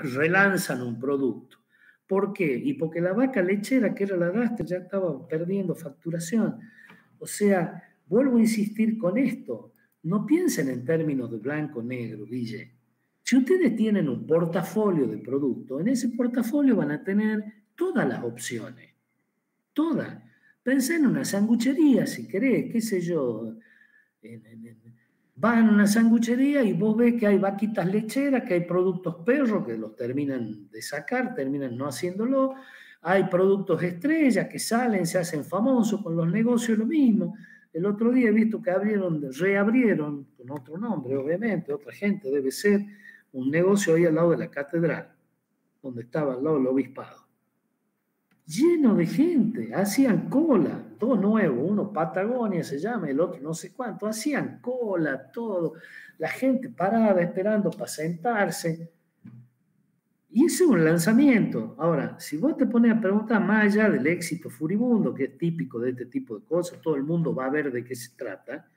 relanzan un producto. ¿Por qué? Y porque la vaca lechera, que era la lastre, ya estaba perdiendo facturación. O sea, vuelvo a insistir con esto. No piensen en términos de blanco-negro, Guille. Si ustedes tienen un portafolio de productos, en ese portafolio van a tener todas las opciones. Todas. Pensé en una sanguchería, si querés, qué sé yo. Vas a una sanguchería y vos ves que hay vaquitas lecheras, que hay productos perros que los terminan de sacar, terminan no haciéndolo. Hay productos estrellas que salen, se hacen famosos con los negocios, lo mismo. El otro día he visto que reabrieron, con otro nombre, obviamente, otra gente, debe ser un negocio ahí al lado de la catedral, donde estaba al lado del obispado. Lleno de gente, hacían cola, todo nuevo, uno Patagonia se llama, el otro no sé cuánto, hacían cola, todo, la gente parada esperando para sentarse. Y ese es un lanzamiento. Ahora, si vos te pones a preguntar más allá del éxito furibundo, que es típico de este tipo de cosas, todo el mundo va a ver de qué se trata,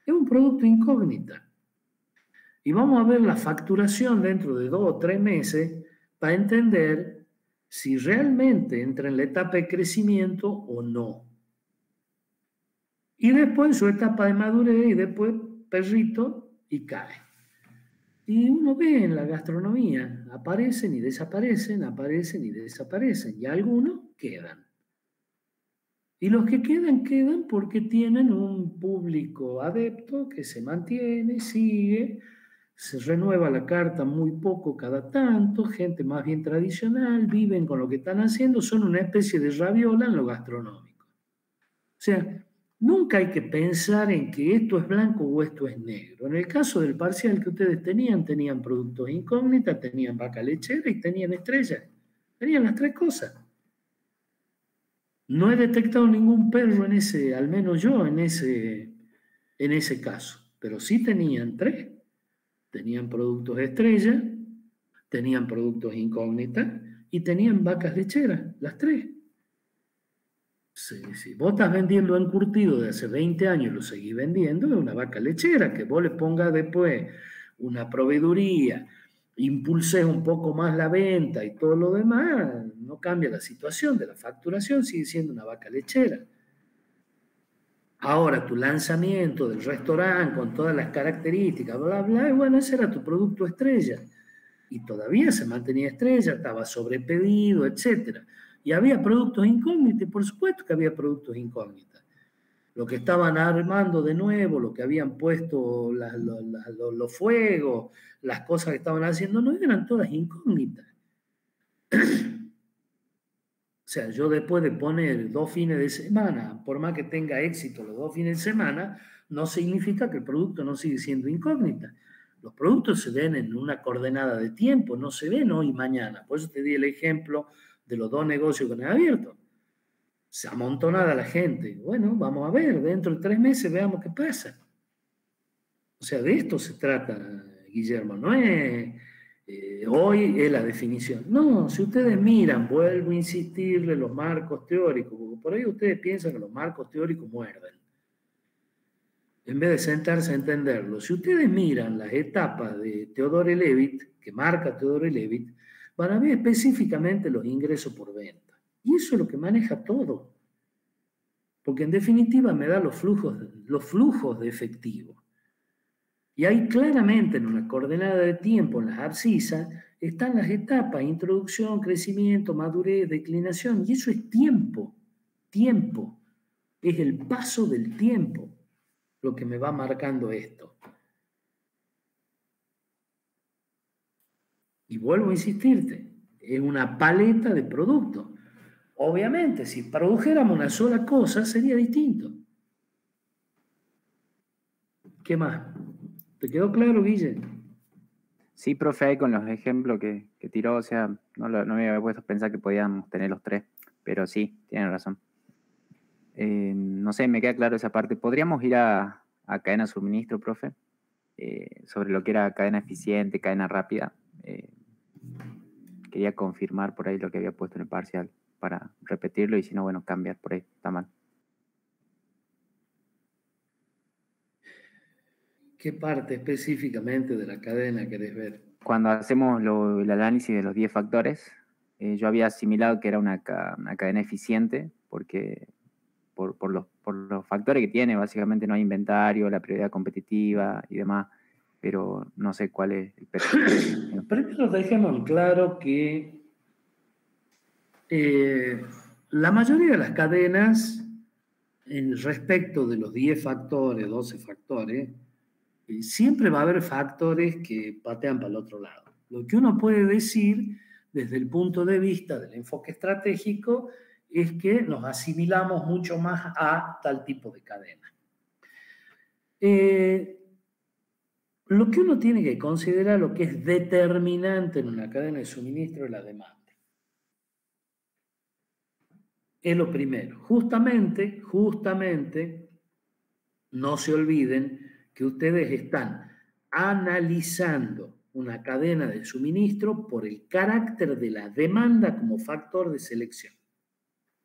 es un producto incógnita. Y vamos a ver la facturación dentro de 2 o 3 meses para entender si realmente entra en la etapa de crecimiento o no. Y después su etapa de madurez y después perrito y cae. Y uno ve en la gastronomía, aparecen y desaparecen, aparecen y desaparecen, y algunos quedan. Y los que quedan, quedan porque tienen un público adepto que se mantiene, sigue, se renueva la carta muy poco cada tanto, gente más bien tradicional, viven con lo que están haciendo, son una especie de rabiola en lo gastronómico. O sea, nunca hay que pensar en que esto es blanco o esto es negro. En el caso del parcial que ustedes tenían productos incógnitas, tenían vaca lechera y tenían estrellas. Tenían las 3 cosas. No he detectado ningún perro en ese, al menos yo, en ese caso. Pero sí tenían 3. Tenían productos estrella, tenían productos incógnitas y tenían vacas lecheras, las 3. Si vos estás vendiendo encurtido de hace 20 años y lo seguís vendiendo, es una vaca lechera, que vos le pongas después una proveeduría, impulses un poco más la venta y todo lo demás, no cambia la situación de la facturación, sigue siendo una vaca lechera. Ahora, tu lanzamiento del restaurante con todas las características, bla, bla, y bueno, ese era tu producto estrella. Y todavía se mantenía estrella, estaba sobrepedido, etc. Y había productos incógnitos, por supuesto que había productos incógnitos. Lo que estaban armando de nuevo, lo que habían puesto los fuegos, las cosas que estaban haciendo, no eran todas incógnitas. O sea, yo después de poner 2 fines de semana, por más que tenga éxito los 2 fines de semana, no significa que el producto no sigue siendo incógnita. Los productos se ven en una coordenada de tiempo, no se ven hoy y mañana. Por eso te di el ejemplo de los 2 negocios que han abierto. Se amontonada la gente. Bueno, vamos a ver, dentro de 3 meses veamos qué pasa. O sea, de esto se trata, Guillermo, no es hoy es la definición. No, si ustedes miran, vuelvo a insistirle los marcos teóricos, porque por ahí ustedes piensan que los marcos teóricos muerden, en vez de sentarse a entenderlo. Si ustedes miran las etapas de Theodore Levitt, que marca Theodore Levitt, van a ver específicamente los ingresos por venta. Y eso es lo que maneja todo. Porque en definitiva me da los flujos de efectivo. Y ahí claramente en una coordenada de tiempo, en las abscisas, están las etapas: introducción, crecimiento, madurez, declinación. Y eso es tiempo. Tiempo. Es el paso del tiempo lo que me va marcando esto. Y vuelvo a insistirte, es una paleta de productos. Obviamente, si produjéramos una sola cosa, sería distinto. ¿Qué más? ¿Te quedó claro, Guille? Sí, profe, ahí con los ejemplos que tiró, o sea, no me había puesto a pensar que podíamos tener los 3, pero sí, tienen razón. No sé, me queda claro esa parte. ¿Podríamos ir a cadena de suministro, profe? Sobre lo que era cadena eficiente, cadena rápida. Quería confirmar por ahí lo que había puesto en el parcial para repetirlo y si no, bueno, cambiar por ahí, está mal. ¿Qué parte específicamente de la cadena querés ver? cuando hacemos el análisis de los 10 factores, yo había asimilado que era una cadena eficiente, porque por los factores que tiene, básicamente no hay inventario, la prioridad competitiva y demás, pero no sé cuál es el perfil. Primero dejemos en claro que la mayoría de las cadenas, respecto de los 10 factores, 12 factores, siempre va a haber factores que patean para el otro lado. Lo que uno puede decir desde el punto de vista del enfoque estratégico es que nos asimilamos mucho más a tal tipo de cadena. Lo que uno tiene que considerar, lo que es determinante en una cadena de suministro, es la demanda. Es lo primero. Justamente, no se olviden que ustedes están analizando una cadena de suministro por el carácter de la demanda como factor de selección.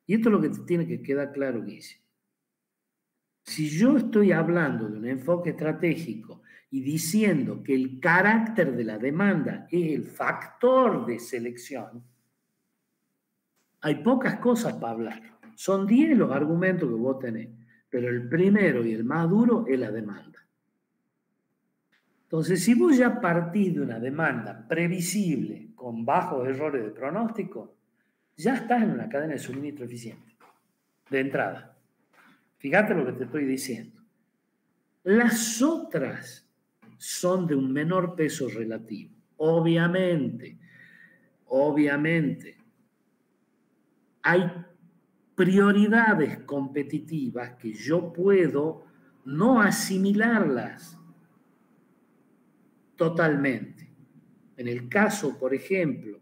Y esto es lo que tiene que quedar claro, Guille. Si yo estoy hablando de un enfoque estratégico y diciendo que el carácter de la demanda es el factor de selección, hay pocas cosas para hablar. Son 10 los argumentos que vos tenés, pero el primero y el más duro es la demanda. Entonces, si vos ya partís de una demanda previsible con bajos errores de pronóstico, ya estás en una cadena de suministro eficiente, de entrada. Fíjate lo que te estoy diciendo. Las otras son de un menor peso relativo. Obviamente, hay prioridades competitivas que yo puedo no asimilarlas totalmente. En el caso, por ejemplo,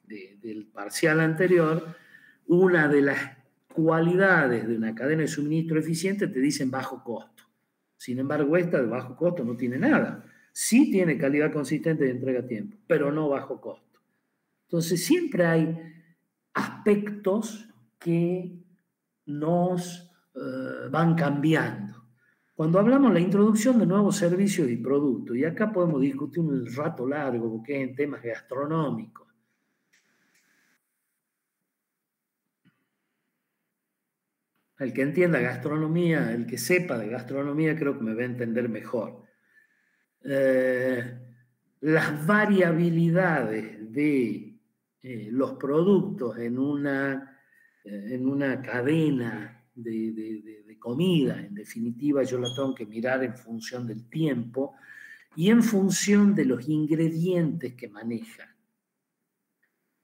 del parcial anterior, una de las cualidades de una cadena de suministro eficiente te dicen bajo costo. Sin embargo, esta de bajo costo no tiene nada. Sí tiene calidad consistente de entrega a tiempo, pero no bajo costo. Entonces, siempre hay aspectos que nos van cambiando. Cuando hablamos de la introducción de nuevos servicios y productos, y acá podemos discutir un rato largo, porque es en temas gastronómicos. El que entienda gastronomía, el que sepa de gastronomía, creo que me va a entender mejor. Las variabilidades de los productos en una cadena de comida, en definitiva, yo la tengo que mirar en función del tiempo y en función de los ingredientes que maneja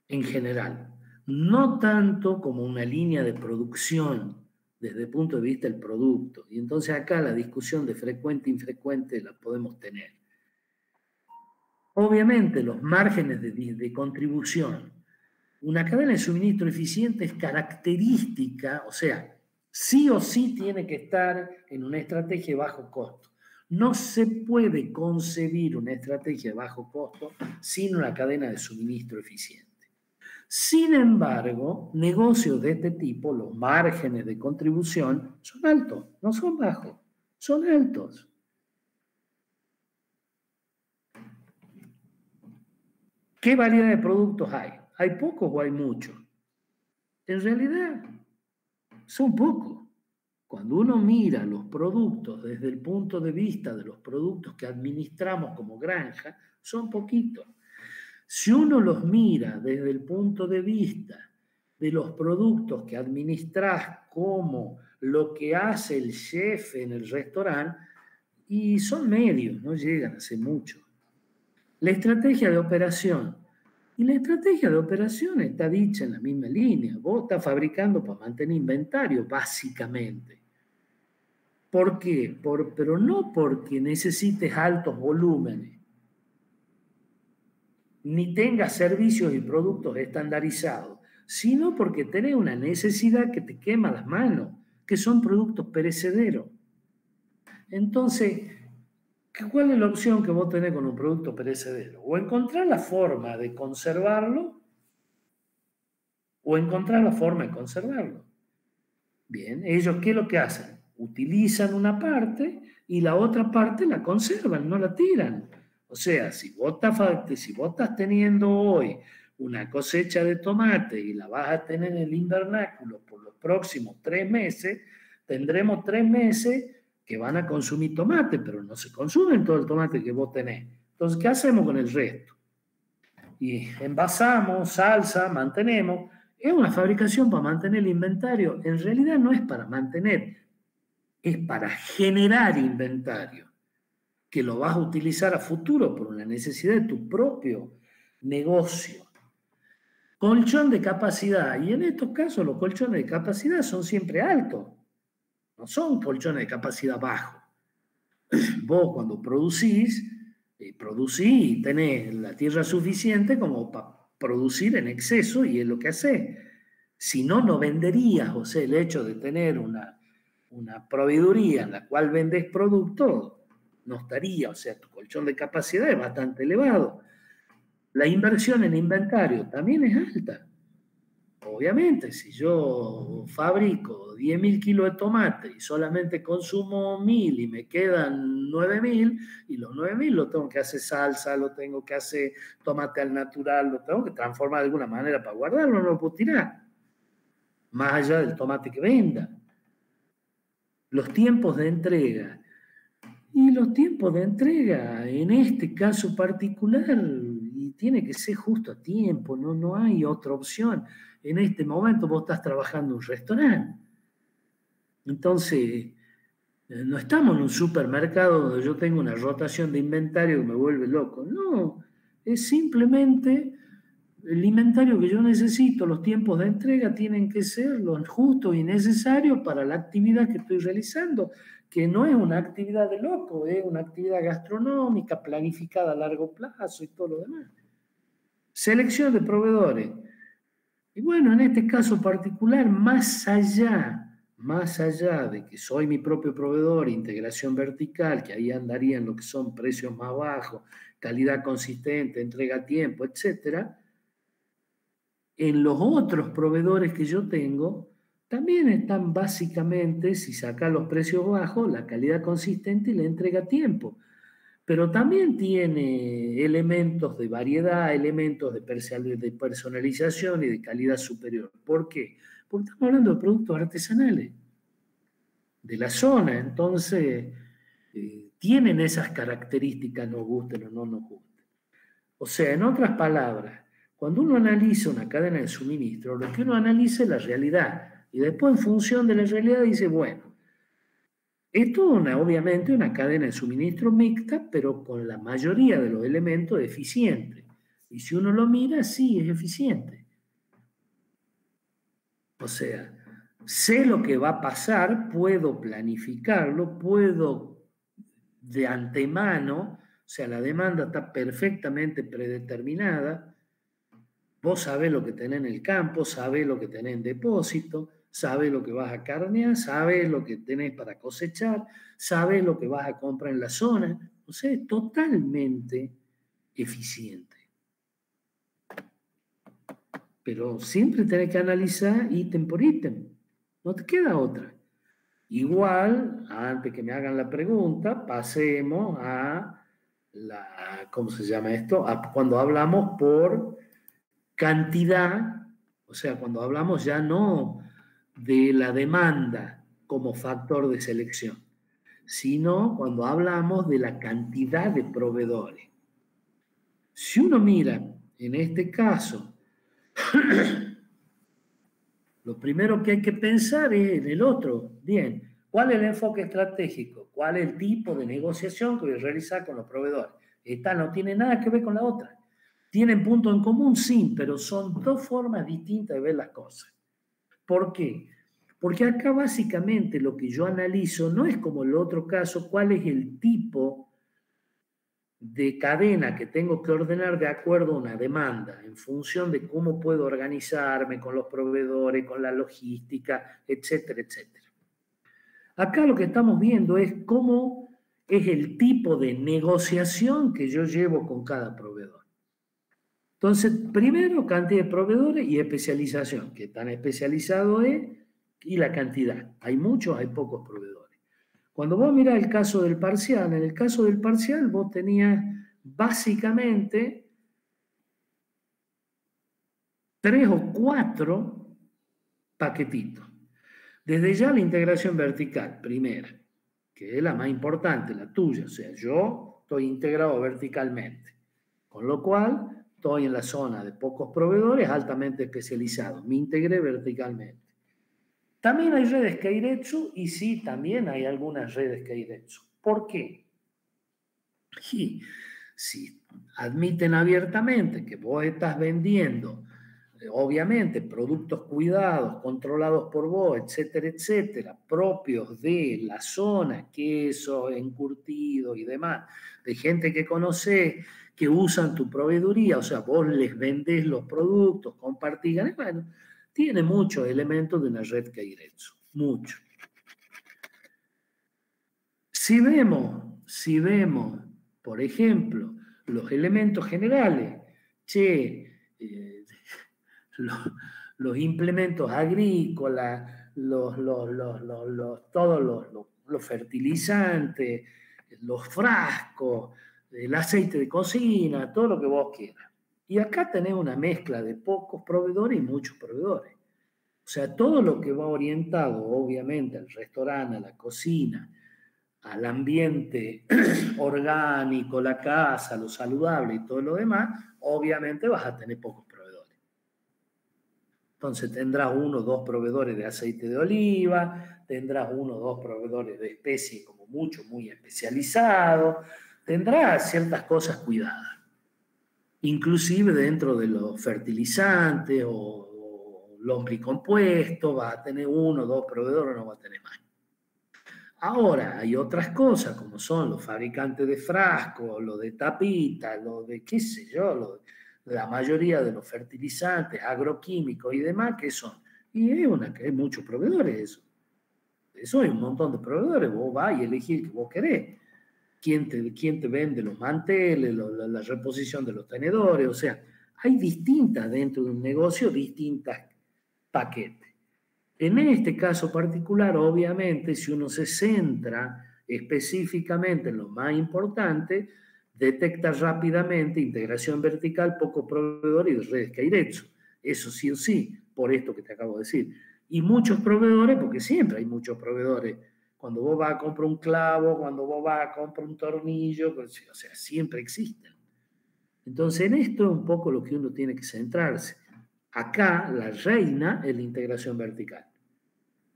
en general. No tanto como una línea de producción desde el punto de vista del producto. Y entonces acá la discusión de frecuente e infrecuente la podemos tener. Obviamente los márgenes de contribución. Una cadena de suministro eficiente es característica, o sea, sí o sí tiene que estar en una estrategia de bajo costo. No se puede concebir una estrategia de bajo costo sin una cadena de suministro eficiente. Sin embargo, negocios de este tipo, los márgenes de contribución son altos, no son bajos, son altos. ¿Qué variedad de productos hay? ¿Hay pocos o hay muchos? En realidad, son pocos. Cuando uno mira los productos desde el punto de vista de los productos que administramos como granja, son poquitos. Si uno los mira desde el punto de vista de los productos que administras como lo que hace el chef en el restaurante, y son medios, no llegan a ser mucho. La estrategia de operación. Y la estrategia de operación está dicha en la misma línea. Vos estás fabricando para mantener inventario, básicamente. ¿Por qué? Pero no porque necesites altos volúmenes, ni tengas servicios y productos estandarizados, sino porque tenés una necesidad que te quema las manos, que son productos perecederos. Entonces, ¿cuál es la opción que vos tenés con un producto perecedero? O encontrar la forma de conservarlo, o encontrar la forma de conservarlo. Bien, ellos, ¿qué es lo que hacen? Utilizan una parte y la otra parte la conservan, no la tiran. O sea, si vos estás teniendo hoy una cosecha de tomate y la vas a tener en el invernáculo por los próximos 3 meses, tendremos 3 meses que van a consumir tomate, pero no se consumen todo el tomate que vos tenés. Entonces, ¿qué hacemos con el resto? Y envasamos, salsa, mantenemos. Es una fabricación para mantener el inventario. En realidad no es para mantener, es para generar inventario, que lo vas a utilizar a futuro por una necesidad de tu propio negocio. Colchón de capacidad. Y en estos casos los colchones de capacidad son siempre altos. No son colchones de capacidad bajos. Vos cuando producís y tenés la tierra suficiente como para producir en exceso y es lo que hacés. Si no, no venderías. O sea, el hecho de tener una proveeduría en la cual vendes productos no estaría. O sea, tu colchón de capacidad es bastante elevado. La inversión en inventario también es alta. Obviamente, si yo fabrico 10.000 kilos de tomate y solamente consumo 1.000 y me quedan 9.000, y los 9.000 lo tengo que hacer salsa, lo tengo que hacer tomate al natural, lo tengo que transformar de alguna manera para guardarlo, no lo puedo tirar, más allá del tomate que venda. Los tiempos de entrega. Y los tiempos de entrega, en este caso particular, y tiene que ser justo a tiempo, no hay otra opción. En este momento vos estás trabajando en un restaurante. Entonces, no estamos en un supermercado donde yo tengo una rotación de inventario que me vuelve loco. No, es simplemente el inventario que yo necesito, los tiempos de entrega tienen que ser los justos y necesarios para la actividad que estoy realizando, que no es una actividad de loco, es una actividad gastronómica planificada a largo plazo y todo lo demás. Selección de proveedores. Y bueno, en este caso particular, más allá de que soy mi propio proveedor, integración vertical, que ahí andaría en lo que son precios más bajos, calidad consistente, entrega a tiempo, etcétera, en los otros proveedores que yo tengo, también están básicamente, si saca los precios bajos, la calidad consistente y la entrega a tiempo. Pero también tiene elementos de variedad, elementos de personalización y de calidad superior. ¿Por qué? Porque estamos hablando de productos artesanales de la zona, entonces tienen esas características, nos gusten o no nos gusten. O sea, en otras palabras, cuando uno analiza una cadena de suministro, lo que uno analiza es la realidad. Y después, en función de la realidad, dice, bueno, esto es obviamente una cadena de suministro mixta, pero con la mayoría de los elementos eficientes. Y si uno lo mira, sí, es eficiente. O sea, sé lo que va a pasar, puedo planificarlo, puedo de antemano, o sea, la demanda está perfectamente predeterminada. Vos sabés lo que tenés en el campo, sabés lo que tenés en depósito, sabés lo que vas a carnear, sabés lo que tenés para cosechar, sabés lo que vas a comprar en la zona. O sea, es totalmente eficiente. Pero siempre tenés que analizar ítem por ítem. No te queda otra. Igual, antes que me hagan la pregunta, pasemos a ¿cómo se llama esto? Cuando hablamos por cantidad, o sea, cuando hablamos ya no de la demanda como factor de selección, sino cuando hablamos de la cantidad de proveedores. Si uno mira, en este caso, lo primero que hay que pensar es en el otro. Bien, ¿cuál es el enfoque estratégico? ¿Cuál es el tipo de negociación que voy a realizar con los proveedores? Esta no tiene nada que ver con la otra. ¿Tienen punto en común? Sí, pero son dos formas distintas de ver las cosas. ¿Por qué? Porque acá básicamente lo que yo analizo no es como el otro caso, cuál es el tipo de cadena que tengo que ordenar de acuerdo a una demanda, en función de cómo puedo organizarme con los proveedores, con la logística, etcétera, etcétera. Acá lo que estamos viendo es cómo es el tipo de negociación que yo llevo con cada proveedor. Entonces, primero, cantidad de proveedores y especialización, que tan especializado es, y la cantidad. Hay muchos, hay pocos proveedores. Cuando vos mirás el caso del parcial, en el caso del parcial vos tenías básicamente 3 o 4 paquetitos. Desde ya la integración vertical, primera, que es la más importante, la tuya. O sea, yo estoy integrado verticalmente, con lo cual estoy en la zona de pocos proveedores altamente especializados. Me integré verticalmente. También hay redes Keiretsu y sí, también hay algunas redes Keiretsu. ¿Por qué? Y si admiten abiertamente que vos estás vendiendo, obviamente, productos cuidados, controlados por vos, etcétera, etcétera, propios de la zona, queso, encurtido y demás, de gente que conoce, que usan tu proveeduría, o sea, vos les vendés los productos, compartían, bueno, tiene muchos elementos de una red Keiretsu, mucho. Si vemos, por ejemplo, los elementos generales, los implementos agrícolas, todos los fertilizantes, los frascos, el aceite de cocina, todo lo que vos quieras. Y acá tenés una mezcla de pocos proveedores y muchos proveedores. O sea, todo lo que va orientado, obviamente, al restaurante, a la cocina, al ambiente orgánico, la casa, lo saludable y todo lo demás, obviamente vas a tener pocos proveedores. Entonces tendrás 1 o 2 proveedores de aceite de oliva, tendrás 1 o 2 proveedores de especies como mucho, muy especializados, tendrás ciertas cosas cuidadas, inclusive dentro de los fertilizantes o lombricompuestos, vas a tener 1 o 2 proveedores, no vas a tener más. Ahora, hay otras cosas, como son los fabricantes de frascos, lo de tapita, lo de qué sé yo, la mayoría de los fertilizantes, agroquímicos y demás, que son. Y hay muchos proveedores de eso. Eso hay un montón de proveedores. Vos vas y elegís el que vos querés. ¿Quién te vende los manteles, la reposición de los tenedores? O sea, hay distintas dentro de un negocio, distintas paquetes. En este caso particular, obviamente, si uno se centra específicamente en lo más importante, detecta rápidamente integración vertical, poco proveedor y redes Keiretsu. Eso sí o sí, por esto que te acabo de decir. Y muchos proveedores, porque siempre hay muchos proveedores. Cuando vos vas a comprar un clavo, cuando vos vas a comprar un tornillo, o sea, siempre existen. Entonces, en esto es un poco lo que uno tiene que centrarse. Acá, la reina es la integración vertical.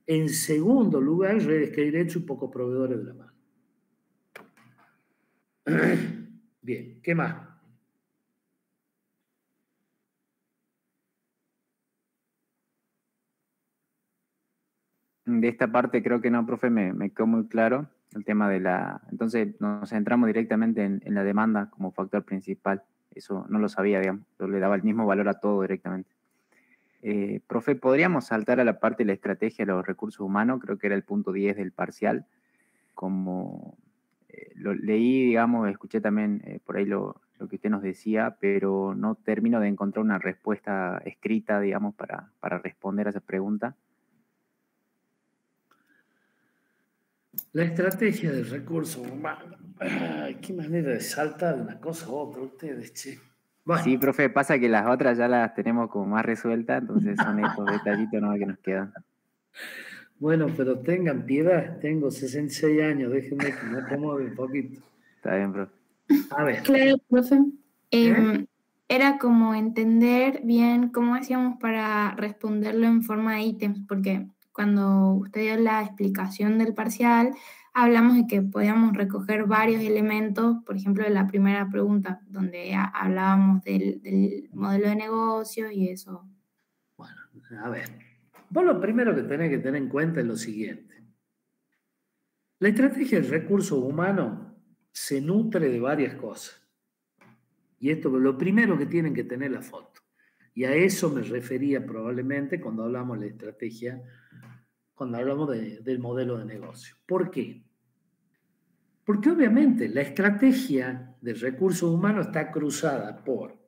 En segundo lugar, redes Keiretsu y pocos proveedores de la mano. Bien, ¿qué más? De esta parte creo que no, profe, me quedó muy claro el tema de la... Entonces nos centramos directamente en la demanda como factor principal. Eso no lo sabía, digamos. Yo le daba el mismo valor a todo directamente. Profe, ¿podríamos saltar a la parte de la estrategia de los recursos humanos? Creo que era el punto 10 del parcial. Como lo leí, digamos, escuché también por ahí lo que usted nos decía, pero no termino de encontrar una respuesta escrita, digamos, para responder a esa pregunta. La estrategia del recurso humano. Ay, qué manera de saltar de una cosa a otra ustedes, che. Bueno. Sí, profe, pasa que las otras ya las tenemos como más resueltas, entonces son estos detallitos nuevos que nos quedan. Bueno, pero tengan piedad, tengo 66 años, déjenme que me acomode un poquito. Está bien, profe. A ver. Claro, profe. Era como entender bien cómo hacíamos para responderlo en forma de ítems, porque cuando usted dio la explicación del parcial, hablamos de que podíamos recoger varios elementos, por ejemplo, de la primera pregunta, donde hablábamos del modelo de negocio y eso. Bueno, a ver. Vos lo primero que tenés que tener en cuenta es lo siguiente. La estrategia del recurso humano se nutre de varias cosas. Y esto es lo primero que tienen que tener la foto. Y a eso me refería probablemente cuando hablamos de la estrategia, cuando hablamos del modelo de negocio. ¿Por qué? Porque obviamente la estrategia del recurso humano está cruzada por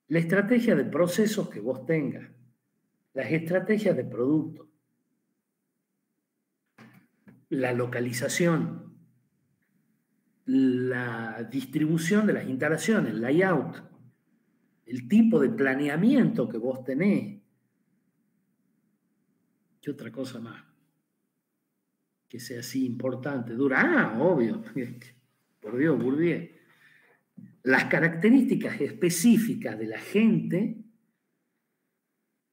la estrategia de procesos que vos tengas, las estrategias de producto, la localización, la distribución de las instalaciones, el layout, el tipo de planeamiento que vos tenés. ¿Qué otra cosa más? Que sea así importante, dura. Obvio, por Dios, Bourdieu. Las características específicas de la gente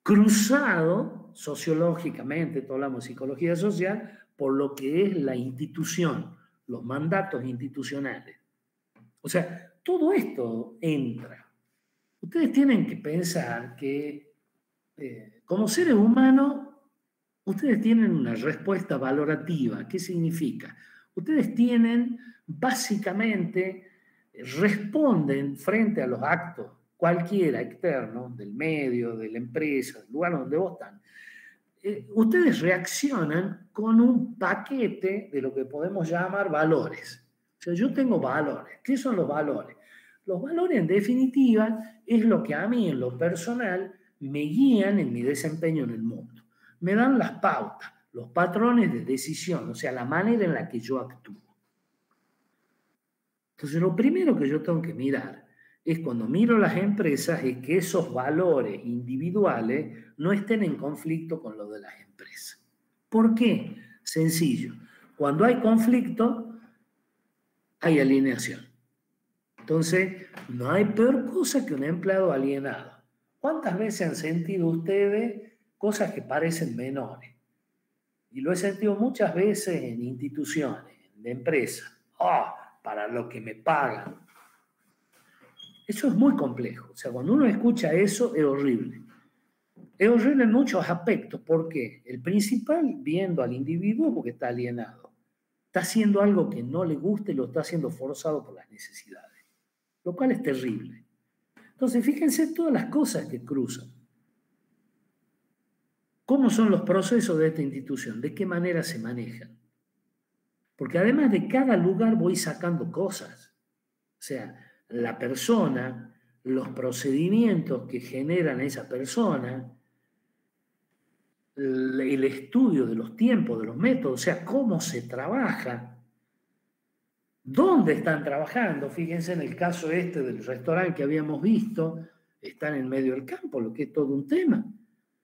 cruzado sociológicamente, todos hablamos de psicología social, por lo que es la institución, los mandatos institucionales. O sea, todo esto entra. Ustedes tienen que pensar que como seres humanos, ustedes tienen una respuesta valorativa. ¿Qué significa? Ustedes tienen, básicamente, responden frente a los actos, cualquiera externo, del medio, de la empresa, del lugar donde vos están. Ustedes reaccionan con un paquete de lo que podemos llamar valores. O sea, yo tengo valores. ¿Qué son los valores? Los valores, en definitiva, es lo que a mí, en lo personal, me guían en mi desempeño en el mundo. Me dan las pautas, los patrones de decisión, o sea, la manera en la que yo actúo. Entonces, lo primero que yo tengo que mirar es cuando miro las empresas, es que esos valores individuales no estén en conflicto con los de las empresas. ¿Por qué? Sencillo. Cuando hay conflicto, hay alineación. Entonces, no hay peor cosa que un empleado alienado. ¿Cuántas veces han sentido ustedes cosas que parecen menores? Y lo he sentido muchas veces en instituciones, en empresas. Para lo que me pagan. Eso es muy complejo. O sea, cuando uno escucha eso, es horrible. Es horrible en muchos aspectos. ¿Por qué? El principal, viendo al individuo, porque está alienado. Está haciendo algo que no le gusta y lo está haciendo forzado por las necesidades. Lo cual es terrible. Entonces, fíjense todas las cosas que cruzan. ¿Cómo son los procesos de esta institución? ¿De qué manera se manejan? Porque además de cada lugar voy sacando cosas. O sea, la persona, los procedimientos que generan esa persona, el estudio de los tiempos, de los métodos, o sea, cómo se trabaja, dónde están trabajando. Fíjense en el caso este del restaurante que habíamos visto, están en medio del campo, lo que es todo un tema.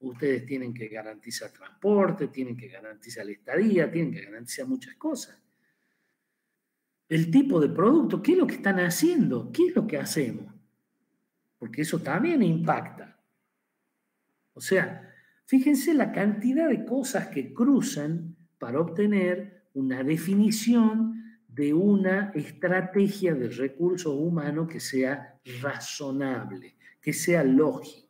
Ustedes tienen que garantizar transporte, tienen que garantizar la estadía, tienen que garantizar muchas cosas. El tipo de producto, ¿qué es lo que están haciendo? ¿Qué es lo que hacemos? Porque eso también impacta. O sea, fíjense la cantidad de cosas que cruzan para obtener una definición de una estrategia de recursos humanos que sea razonable, que sea lógica.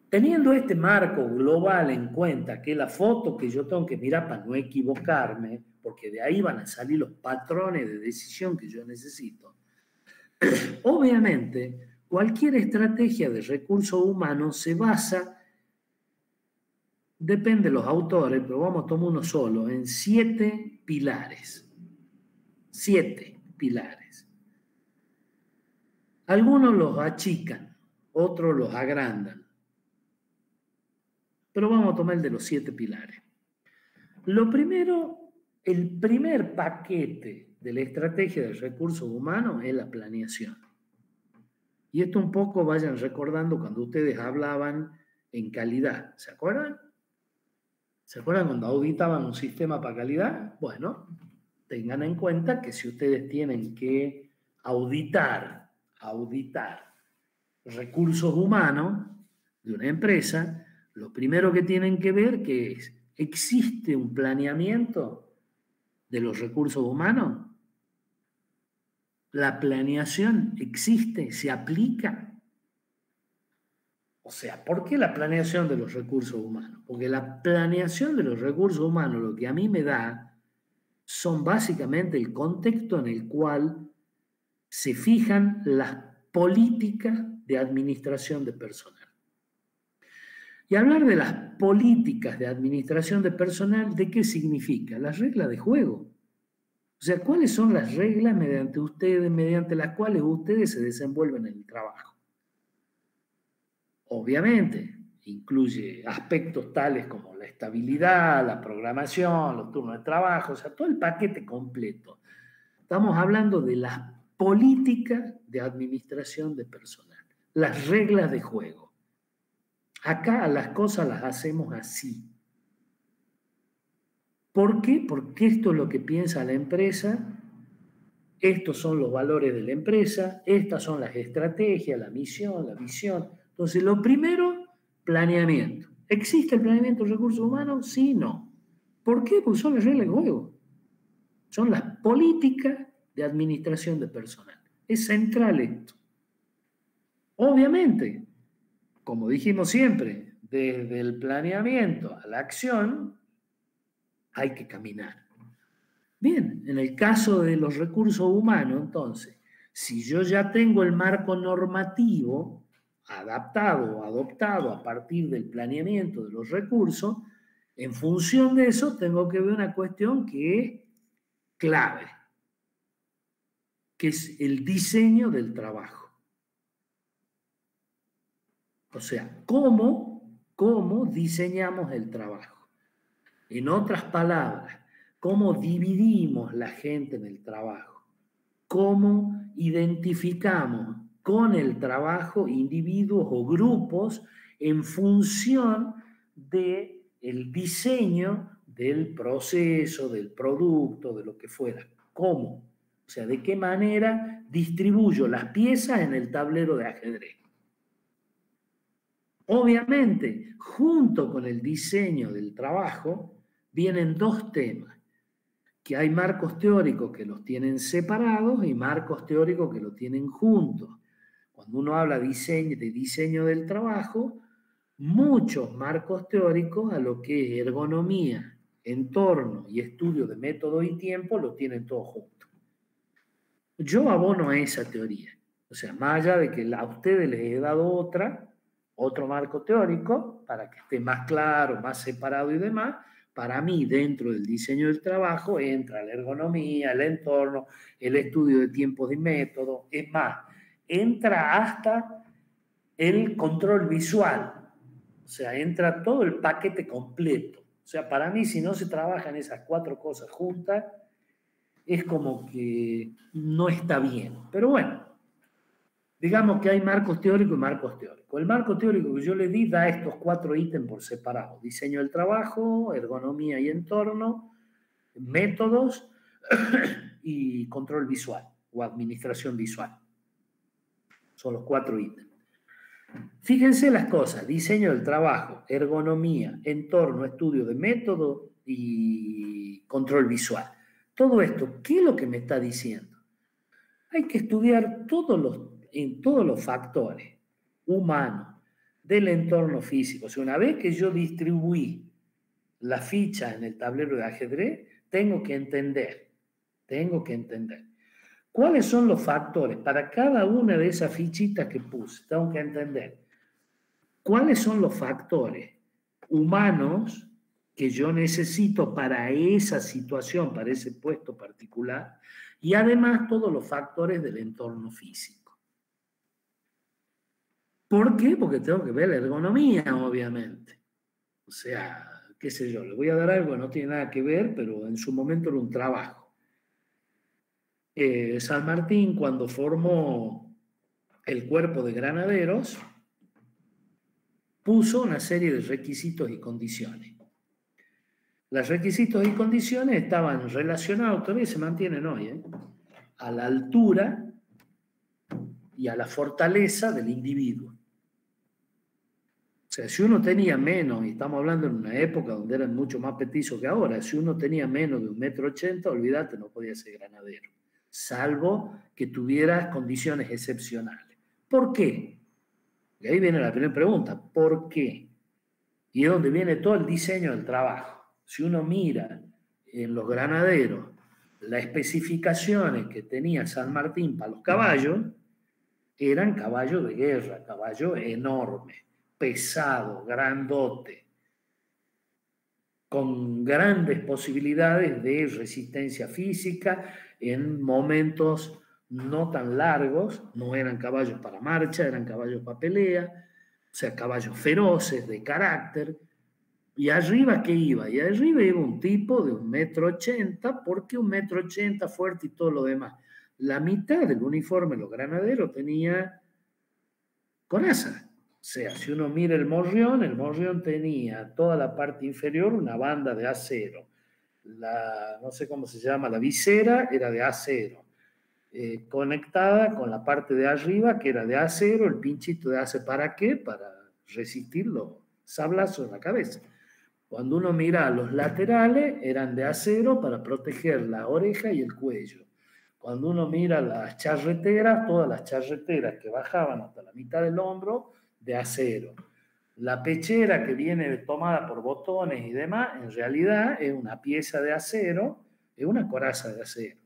Teniendo este marco global en cuenta, que es la foto que yo tengo que mirar para no equivocarme, porque de ahí van a salir los patrones de decisión que yo necesito, obviamente cualquier estrategia de recursos humanos se basa, depende de los autores, pero vamos a tomar uno solo, en 7 pilares. 7 pilares. Algunos los achican, otros los agrandan. Pero vamos a tomar el de los 7 pilares. Lo primero, el primer paquete de la estrategia de recursos humanos es la planeación. Y esto un poco vayan recordando cuando ustedes hablaban en calidad. ¿Se acuerdan? ¿Se acuerdan cuando auditaban un sistema para calidad? Bueno, tengan en cuenta que si ustedes tienen que auditar recursos humanos de una empresa, lo primero que tienen que ver que es, ¿existe un planeamiento de los recursos humanos? ¿La planeación existe? ¿Se aplica? O sea, ¿por qué la planeación de los recursos humanos? Porque la planeación de los recursos humanos lo que a mí me da son básicamente el contexto en el cual se fijan las políticas de administración de personal. Y hablar de las políticas de administración de personal, ¿de qué significa? Las reglas de juego. O sea, ¿cuáles son las reglas mediante las cuales ustedes se desenvuelven en el trabajo? Obviamente, incluye aspectos tales como la estabilidad, la programación, los turnos de trabajo, o sea, todo el paquete completo. Estamos hablando de las políticas de administración de personal, las reglas de juego. Acá las cosas las hacemos así. ¿Por qué? Porque esto es lo que piensa la empresa, estos son los valores de la empresa, estas son las estrategias, la misión, la visión. Entonces, lo primero, planeamiento. ¿Existe el planeamiento de recursos humanos? Sí, no. ¿Por qué? Porque son las reglas de juego. Son las políticas de administración de personal. Es central esto. Obviamente, como dijimos siempre, desde el planeamiento a la acción, hay que caminar. Bien, en el caso de los recursos humanos, entonces, si yo ya tengo el marco normativo adaptado o adoptado a partir del planeamiento de los recursos, en función de eso tengo que ver una cuestión que es clave, que es el diseño del trabajo. O sea, cómo diseñamos el trabajo. En otras palabras, cómo dividimos la gente en el trabajo, cómo identificamos con el trabajo individuos o grupos en función del diseño del proceso, del producto, de lo que fuera. ¿Cómo? O sea, ¿de qué manera distribuyo las piezas en el tablero de ajedrez? Obviamente, junto con el diseño del trabajo, vienen dos temas, que hay marcos teóricos que los tienen separados y marcos teóricos que los tienen juntos. Cuando uno habla de diseño del trabajo, muchos marcos teóricos a lo que es ergonomía, entorno y estudio de método y tiempo lo tienen todos juntos. Yo abono a esa teoría. O sea, más allá de que a ustedes les he dado otro marco teórico para que esté más claro, más separado y demás, para mí, dentro del diseño del trabajo, entra la ergonomía, el entorno, el estudio de tiempos y métodos. Es más, entra hasta el control visual. O sea, entra todo el paquete completo. O sea, para mí, si no se trabajan esas cuatro cosas juntas, es como que no está bien. Pero bueno, digamos que hay marcos teóricos y marcos teóricos. El marco teórico que yo le di da estos cuatro ítems por separado. Diseño del trabajo, ergonomía y entorno, métodos y control visual o administración visual. Son los cuatro ítems. Fíjense las cosas: diseño del trabajo, ergonomía, entorno, estudio de método y control visual. Todo esto, ¿qué es lo que me está diciendo? Hay que estudiar todos los factores humanos del entorno físico. O sea, una vez que yo distribuí la ficha en el tablero de ajedrez, tengo que entender cuáles son los factores para cada una de esas fichitas que puse. Tengo que entender cuáles son los factores humanos que yo necesito para esa situación, para ese puesto particular, y además todos los factores del entorno físico. ¿Por qué? Porque tengo que ver la ergonomía, obviamente. O sea, qué sé yo, le voy a dar algo que no tiene nada que ver, pero en su momento era un trabajo. San Martín, cuando formó el cuerpo de granaderos, puso una serie de requisitos y condiciones. Los requisitos y condiciones estaban relacionados, todavía se mantienen hoy, a la altura y a la fortaleza del individuo. O sea, si uno tenía menos, y estamos hablando en una época donde eran mucho más petizos que ahora, si uno tenía menos de 1,80 m, olvídate, no podía ser granadero, salvo que tuvieras condiciones excepcionales. ¿Por qué? Y ahí viene la primera pregunta, ¿por qué? Y es donde viene todo el diseño del trabajo. Si uno mira en los granaderos las especificaciones que tenía San Martín para los caballos, eran caballos de guerra, caballos enormes, pesados, grandotes, con grandes posibilidades de resistencia física en momentos no tan largos. No eran caballos para marcha, eran caballos para pelea. sea, caballos feroces, de carácter. ¿Y arriba qué iba? Y arriba iba un tipo de 1,80 m, porque 1,80 m fuerte y todo lo demás. La mitad del uniforme, los granaderos, tenía coraza. O sea, si uno mira el morrión tenía toda la parte inferior una banda de acero. No sé cómo se llama, la visera era de acero. Conectada con la parte de arriba, que era de acero, el pinchito de acero, ¿para qué? Para resistir los sablazos en la cabeza. Cuando uno mira los laterales, eran de acero para proteger la oreja y el cuello. Cuando uno mira las charreteras, todas las charreteras que bajaban hasta la mitad del hombro, de acero. La pechera que viene tomada por botones y demás, en realidad es una pieza de acero, es una coraza de acero.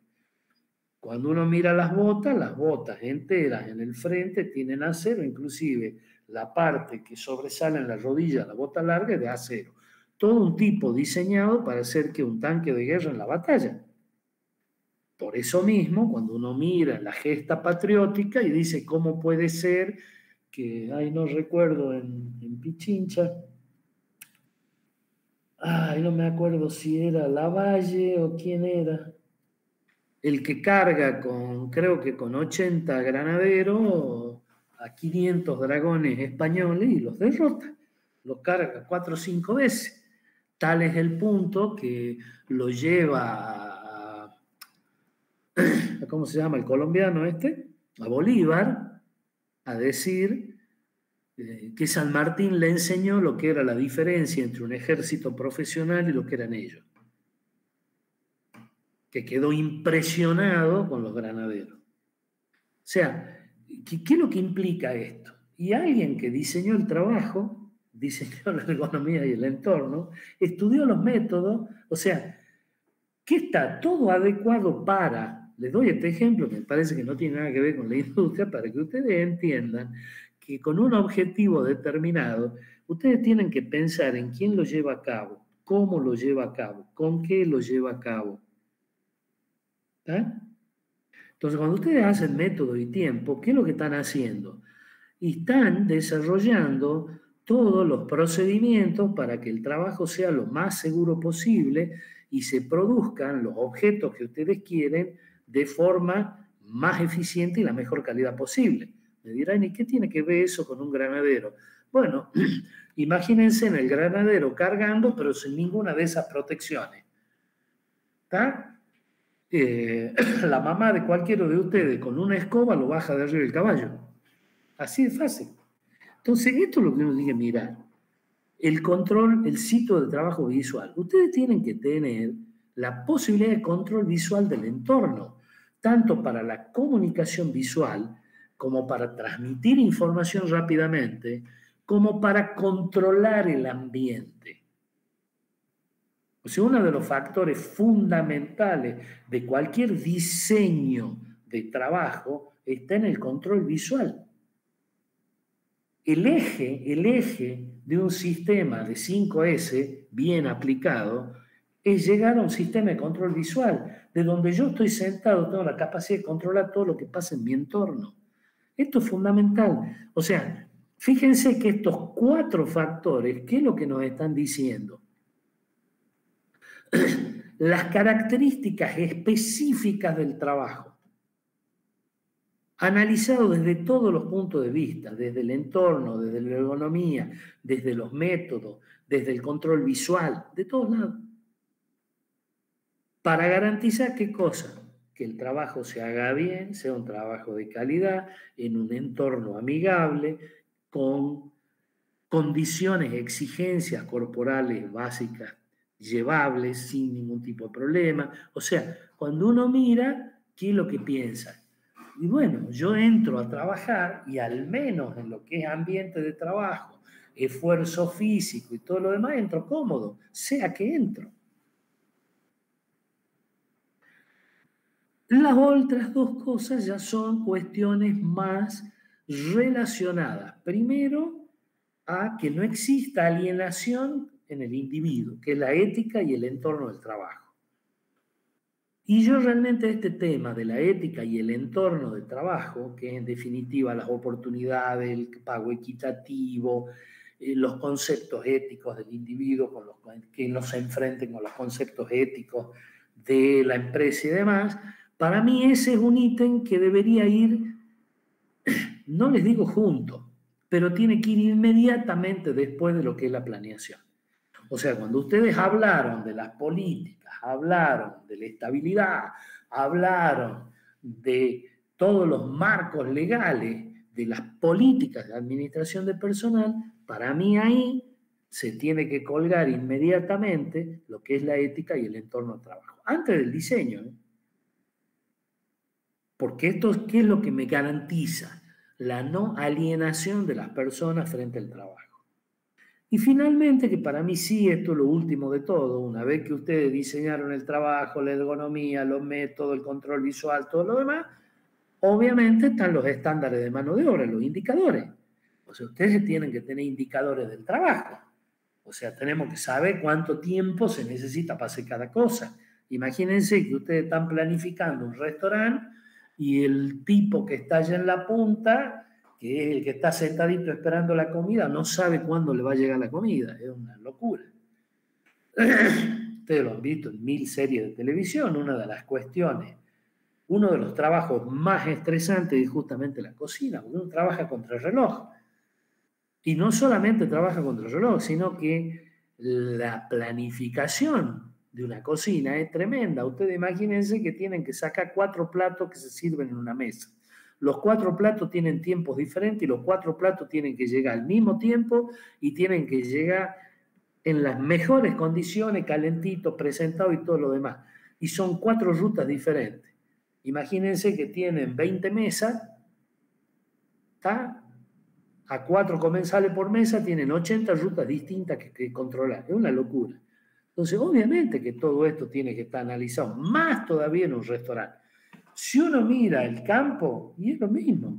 Cuando uno mira las botas enteras en el frente tienen acero, inclusive la parte que sobresale en la rodilla, la bota larga, es de acero. Todo un tipo diseñado para hacer que un tanque de guerra en la batalla. Por eso mismo, cuando uno mira la gesta patriótica y dice cómo puede ser que, no recuerdo, en Pichincha, no me acuerdo si era Lavalle o quién era, el que carga creo que con 80 granaderos a 500 dragones españoles y los derrota, los carga 4 o 5 veces. Tal es el punto que lo lleva a ¿cómo se llama el colombiano este? A Bolívar, a decir que San Martín le enseñó lo que era la diferencia entre un ejército profesional y lo que eran ellos. Que quedó impresionado con los granaderos. O sea, ¿qué es lo que implica esto? Y alguien que diseñó el trabajo, diseñó la ergonomía y el entorno, estudió los métodos, o sea, que está todo adecuado para, les doy este ejemplo que me parece que no tiene nada que ver con la industria, para que ustedes entiendan que con un objetivo determinado, ustedes tienen que pensar en quién lo lleva a cabo, cómo lo lleva a cabo, con qué lo lleva a cabo. Entonces, cuando ustedes hacen método y tiempo, ¿qué es lo que están haciendo? Y están desarrollando todos los procedimientos para que el trabajo sea lo más seguro posible y se produzcan los objetos que ustedes quieren de forma más eficiente y la mejor calidad posible. Me dirán, ¿y qué tiene que ver eso con un granadero? Bueno, imagínense en el granadero cargando, pero sin ninguna de esas protecciones. ¿Está? La mamá de cualquiera de ustedes con una escoba lo baja de arriba del caballo. Así de fácil. Entonces, esto es lo que uno tiene que mirar. El control, el sitio de trabajo visual. Ustedes tienen que tener la posibilidad de control visual del entorno, tanto para la comunicación visual, como para transmitir información rápidamente, como para controlar el ambiente. O sea, uno de los factores fundamentales de cualquier diseño de trabajo está en el control visual. El eje de un sistema de 5S bien aplicado es llegar a un sistema de control visual, de donde yo estoy sentado, tengo la capacidad de controlar todo lo que pasa en mi entorno. Esto es fundamental. O sea, fíjense que estos 4 factores, ¿qué es lo que nos están diciendo? Las características específicas del trabajo, analizado desde todos los puntos de vista, desde el entorno, desde la ergonomía, desde los métodos, desde el control visual, de todos lados. Para garantizar ¿qué cosa? Que el trabajo se haga bien, sea un trabajo de calidad, en un entorno amigable, con condiciones, exigencias corporales básicas llevables, sin ningún tipo de problema. O sea, cuando uno mira, ¿qué es lo que piensa? Y bueno, yo entro a trabajar y al menos en lo que es ambiente de trabajo, esfuerzo físico y todo lo demás, entro cómodo, sea que entro. Las otras 2 cosas ya son cuestiones más relacionadas. Primero, a que no exista alienación en el individuo, que es la ética y el entorno del trabajo. Y yo realmente este tema de la ética y el entorno de trabajo, que es en definitiva las oportunidades, el pago equitativo, los conceptos éticos del individuo con los que no se enfrenten con los conceptos éticos de la empresa y demás, para mí ese es un ítem que debería ir, no les digo junto, pero tiene que ir inmediatamente después de lo que es la planeación. O sea, cuando ustedes hablaron de las políticas, hablaron de la estabilidad, hablaron de todos los marcos legales de las políticas de administración de personal, para mí ahí se tiene que colgar inmediatamente lo que es la ética y el entorno de trabajo, antes del diseño, ¿eh? Porque esto, ¿qué es lo que me garantiza? La no alienación de las personas frente al trabajo. Y finalmente, que para mí sí, esto es lo último de todo, una vez que ustedes diseñaron el trabajo, la ergonomía, los métodos, el control visual, todo lo demás, obviamente están los estándares de mano de obra, los indicadores. O sea, ustedes tienen que tener indicadores del trabajo. O sea, tenemos que saber cuánto tiempo se necesita para hacer cada cosa. Imagínense que ustedes están planificando un restaurante y el tipo que está allá en la punta, que es el que está sentadito esperando la comida, no sabe cuándo le va a llegar la comida. Es una locura. Ustedes lo han visto en 1000 series de televisión. Una de las cuestiones, uno de los trabajos más estresantes es justamente la cocina, porque uno trabaja contra el reloj. Y no solamente trabaja contra el reloj, sino que la planificación de una cocina es tremenda. Ustedes imagínense que tienen que sacar 4 platos que se sirven en una mesa. Los 4 platos tienen tiempos diferentes y los 4 platos tienen que llegar al mismo tiempo y tienen que llegar en las mejores condiciones, calentitos, presentados y todo lo demás. Y son 4 rutas diferentes. Imagínense que tienen 20 mesas, ¿está? A 4 comensales por mesa tienen 80 rutas distintas que controlar. Es una locura. Entonces, obviamente que todo esto tiene que estar analizado, más todavía en un restaurante. Si uno mira el campo, y es lo mismo.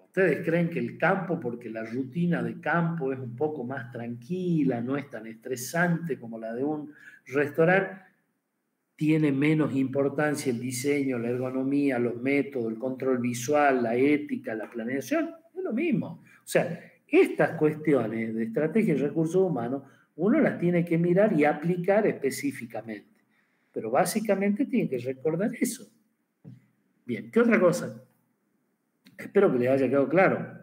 Ustedes creen que el campo, porque la rutina de campo es un poco más tranquila, no es tan estresante como la de un restaurante, tiene menos importancia el diseño, la ergonomía, los métodos, el control visual, la ética, la planeación. Es lo mismo. O sea, estas cuestiones de estrategia y recursos humanos, uno las tiene que mirar y aplicar específicamente. Pero básicamente tiene que recordar eso. Bien, ¿qué otra cosa? Espero que les haya quedado claro.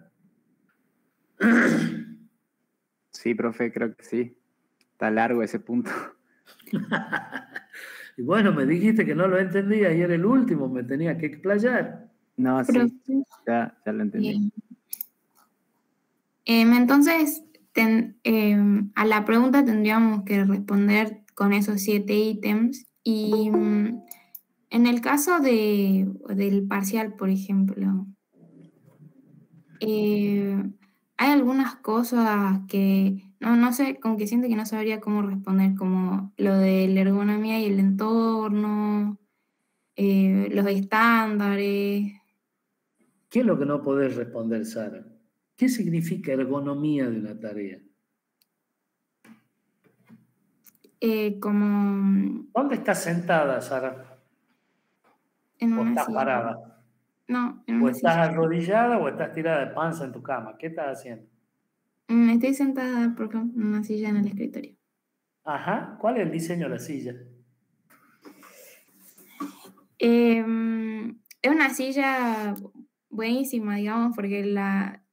Sí, profe, creo que sí. Está largo ese punto. Y bueno, me dijiste que no lo entendía y era el último, me tenía que explayar. No, sí, ya lo entendí. Entonces, a la pregunta tendríamos que responder con esos 7 ítems. Y en el caso del parcial, por ejemplo, hay algunas cosas que no sé, como que siento que no sabría cómo responder, como lo de la ergonomía y el entorno, los estándares. ¿Qué es lo que no podés responder, Sara? ¿Qué significa ergonomía de una tarea? Como ¿Dónde estás sentada, Sara? en ¿O una estás silla. parada? No, en ¿O una estás silla. arrodillada o estás tirada de panza en tu cama? ¿Qué estás haciendo? Estoy sentada, por ejemplo, en una silla en el escritorio. Ajá. ¿Cuál es el diseño de la silla? Es una silla buenísima, digamos, porque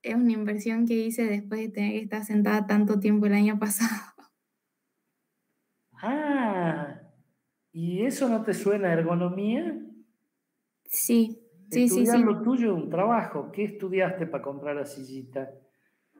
es una inversión que hice después de tener que estar sentada tanto tiempo el año pasado. Ah, ¿y eso no te suena a ergonomía? Sí. Estudiar lo tuyo es un trabajo. ¿Qué estudiaste para comprar la sillita?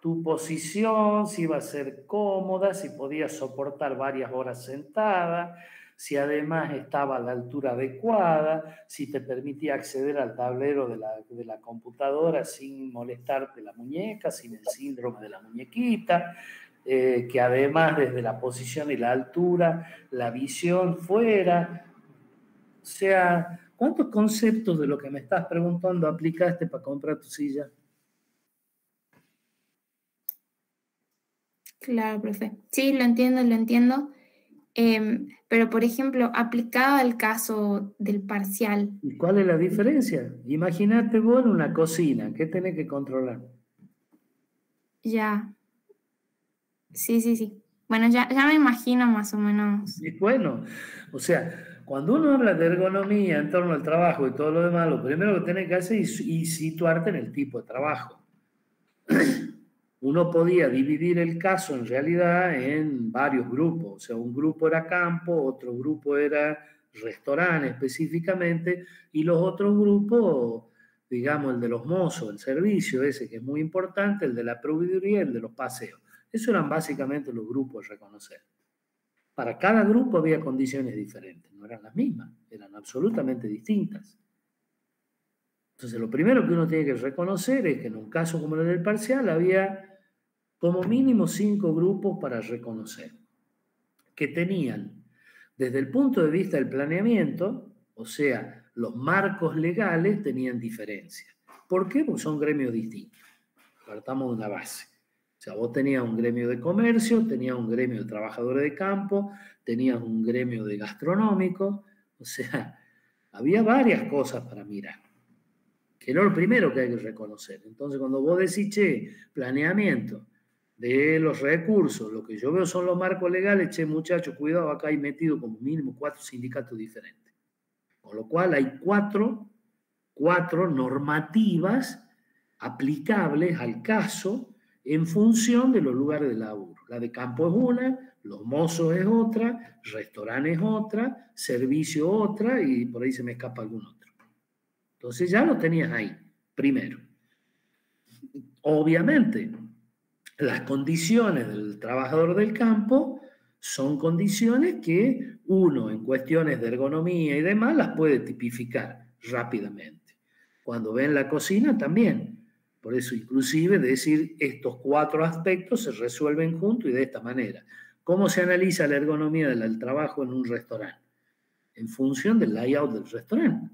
Tu posición, si iba a ser cómoda, si podías soportar varias horas sentada, si además estaba a la altura adecuada, si te permitía acceder al tablero de la computadora sin molestarte la muñeca, sin el síndrome de la muñequita, que además desde la posición y la altura, la visión fuera. O sea, ¿cuántos conceptos de lo que me estás preguntando aplicaste para comprar tu silla? Claro, profe. Sí, lo entiendo. Pero, por ejemplo, aplicado al caso del parcial. ¿Y cuál es la diferencia? Imagínate vos en una cocina, ¿qué tenés que controlar? Ya. Sí. Bueno, ya me imagino más o menos. Y bueno, o sea, cuando uno habla de ergonomía en torno al trabajo y todo lo demás, lo primero que tenés que hacer es situarte en el tipo de trabajo. Uno podía dividir el caso en realidad en varios grupos, o sea, un grupo era campo, otro grupo era restaurante específicamente, y los otros grupos, digamos, el de los mozos, el servicio ese que es muy importante, el de la proveeduría y el de los paseos. Esos eran básicamente los grupos a reconocer. Para cada grupo había condiciones diferentes, no eran las mismas, eran absolutamente distintas. Entonces, lo primero que uno tiene que reconocer es que en un caso como el del parcial había como mínimo 5 grupos para reconocer, que tenían, desde el punto de vista del planeamiento, o sea, los marcos legales tenían diferencias. ¿Por qué? Porque son gremios distintos. Partamos de una base. O sea, vos tenías un gremio de comercio, tenías un gremio de trabajadores de campo, tenías un gremio de gastronómicos, o sea, había varias cosas para mirar, que era lo primero que hay que reconocer. Entonces, cuando vos decís, che, planeamiento de los recursos, lo que yo veo son los marcos legales, che, muchachos, cuidado, acá hay metido como mínimo 4 sindicatos diferentes. Con lo cual hay cuatro normativas aplicables al caso en función de los lugares de laburo. La de campo es una, los mozos es otra, restaurante es otra, servicio otra, y por ahí se me escapa algún otro. Entonces ya lo tenías ahí, primero. Obviamente, las condiciones del trabajador del campo son condiciones que uno, en cuestiones de ergonomía y demás, las puede tipificar rápidamente. Cuando ve en la cocina también. Por eso, inclusive, decir estos 4 aspectos se resuelven juntos y de esta manera. ¿Cómo se analiza la ergonomía del trabajo en un restaurante? En función del layout del restaurante.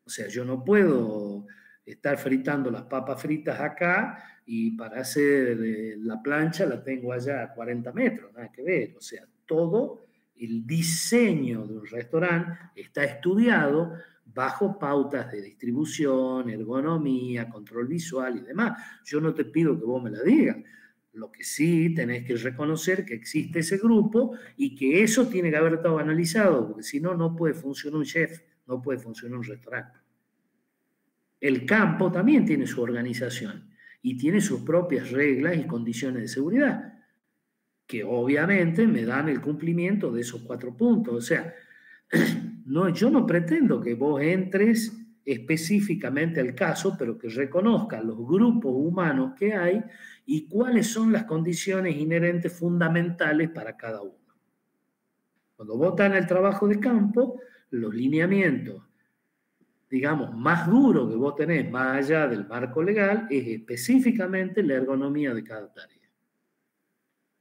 O sea, yo no puedo estar fritando las papas fritas acá y para hacer la plancha la tengo allá a 40 metros, nada que ver. O sea, todo el diseño de un restaurante está estudiado bajo pautas de distribución, ergonomía, control visual y demás. Yo no te pido que vos me la digas. Lo que sí tenés que reconocer que existe ese grupo y que eso tiene que haber estado analizado, porque si no, no puede funcionar un chef, no puede funcionar un restaurante. El campo también tiene su organización y tiene sus propias reglas y condiciones de seguridad, que obviamente me dan el cumplimiento de esos 4 puntos. O sea, no, yo no pretendo que vos entres específicamente al caso, pero que reconozcas los grupos humanos que hay y cuáles son las condiciones inherentes fundamentales para cada uno. Cuando vos estás en el trabajo de campo, los lineamientos, digamos, más duro que vos tenés, más allá del marco legal, es específicamente la ergonomía de cada tarea.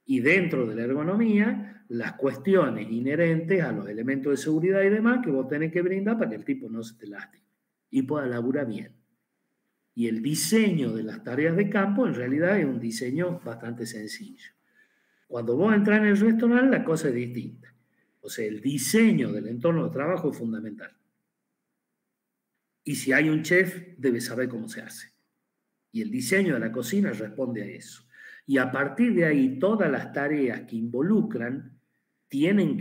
Y dentro de la ergonomía, las cuestiones inherentes a los elementos de seguridad y demás que vos tenés que brindar para que el tipo no se te lastime y pueda laburar bien. Y el diseño de las tareas de campo en realidad es un diseño bastante sencillo. Cuando vos entras en el restaurante, la cosa es distinta. O sea, el diseño del entorno de trabajo es fundamental. Y si hay un chef, debe saber cómo se hace. Y el diseño de la cocina responde a eso. Y a partir de ahí, todas las tareas que involucran tienen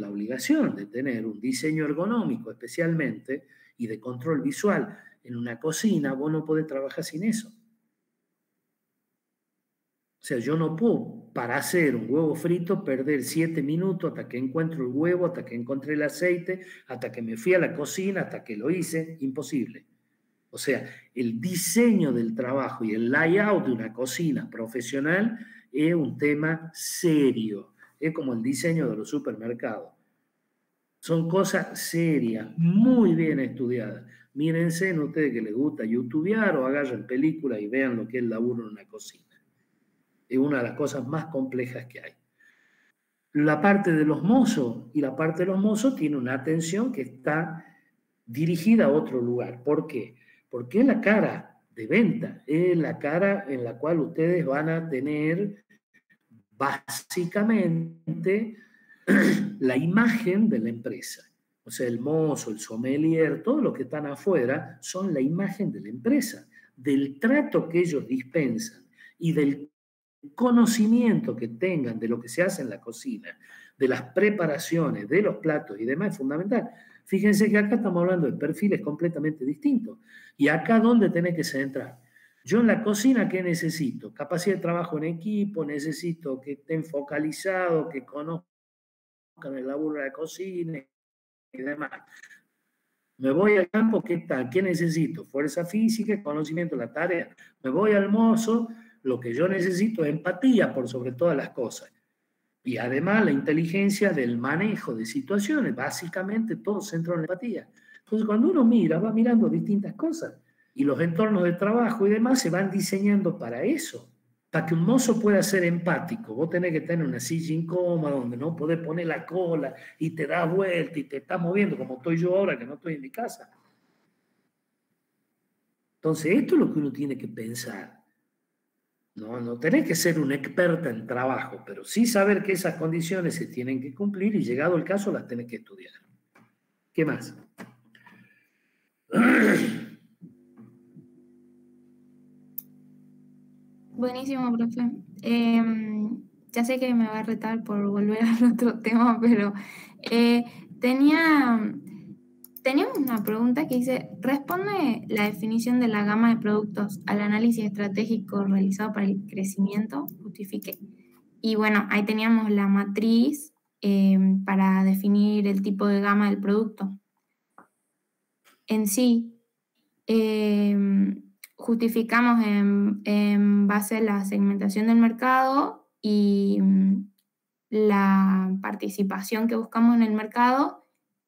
la obligación de tener un diseño ergonómico especialmente y de control visual. En una cocina vos no podés trabajar sin eso. O sea, yo no puedo, para hacer un huevo frito, perder 7 minutos hasta que encuentro el huevo, hasta que encontré el aceite, hasta que me fui a la cocina, hasta que lo hice. Imposible. O sea, el diseño del trabajo y el layout de una cocina profesional es un tema serio. Es como el diseño de los supermercados. Son cosas serias, muy bien estudiadas. Mírense en ustedes que les gusta youtubear o agarren películas y vean lo que es el laburo en una cocina. Es una de las cosas más complejas que hay. La parte de los mozos y la parte de los mozos tiene una atención que está dirigida a otro lugar. ¿Por qué? Porque es la cara de venta, es la cara en la cual ustedes van a tener básicamente la imagen de la empresa. O sea, el mozo, el sommelier, todos los que están afuera son la imagen de la empresa, del trato que ellos dispensan y del conocimiento que tengan de lo que se hace en la cocina, de las preparaciones, de los platos y demás, es fundamental. Fíjense que acá estamos hablando de perfiles completamente distintos. ¿Y acá dónde tenés que centrar? Yo en la cocina, ¿qué necesito? Capacidad de trabajo en equipo, necesito que estén focalizados, que conozcan el laburo de la cocina y demás. Me voy al campo, ¿qué tal? ¿Qué necesito? Fuerza física, conocimiento de la tarea. Me voy al mozo, lo que yo necesito es empatía por sobre todas las cosas. Y además la inteligencia del manejo de situaciones, básicamente todo centro en la empatía. Entonces cuando uno mira, va mirando distintas cosas y los entornos de trabajo y demás se van diseñando para eso. Para que un mozo pueda ser empático, vos tenés que tener una silla incómoda donde no podés poner la cola y te das vuelta y te estás moviendo como estoy yo ahora que no estoy en mi casa. Entonces esto es lo que uno tiene que pensar. No tenés que ser un experta en trabajo, pero sí saber que esas condiciones se tienen que cumplir y llegado el caso las tenés que estudiar. ¿Qué más? Buenísimo, profe. Ya sé que me va a retar por volver al otro tema, pero teníamos una pregunta que dice, ¿responde la definición de la gama de productos al análisis estratégico realizado para el crecimiento? Justifique. Y bueno, ahí teníamos la matriz para definir el tipo de gama del producto. En sí, justificamos en base a la segmentación del mercado y la participación que buscamos en el mercado,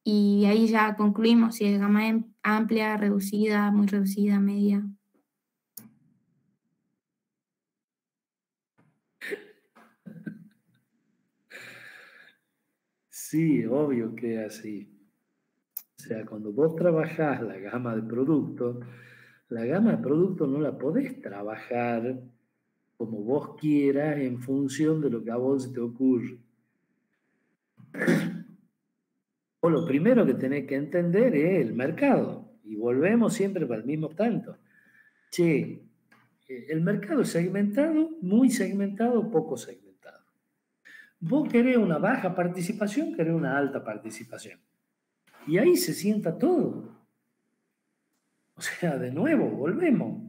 y ahí ya concluimos si es gama amplia, reducida, muy reducida, media. Sí, obvio que es así. O sea, cuando vos trabajás la gama de productos no la podés trabajar como vos quieras en función de lo que a vos te ocurre. Vos lo primero que tenés que entender es el mercado. Y volvemos siempre para el mismo tanto. Che, el mercado es segmentado, muy segmentado, poco segmentado. Vos querés una baja participación, querés una alta participación. Y ahí se sienta todo. O sea, de nuevo, volvemos.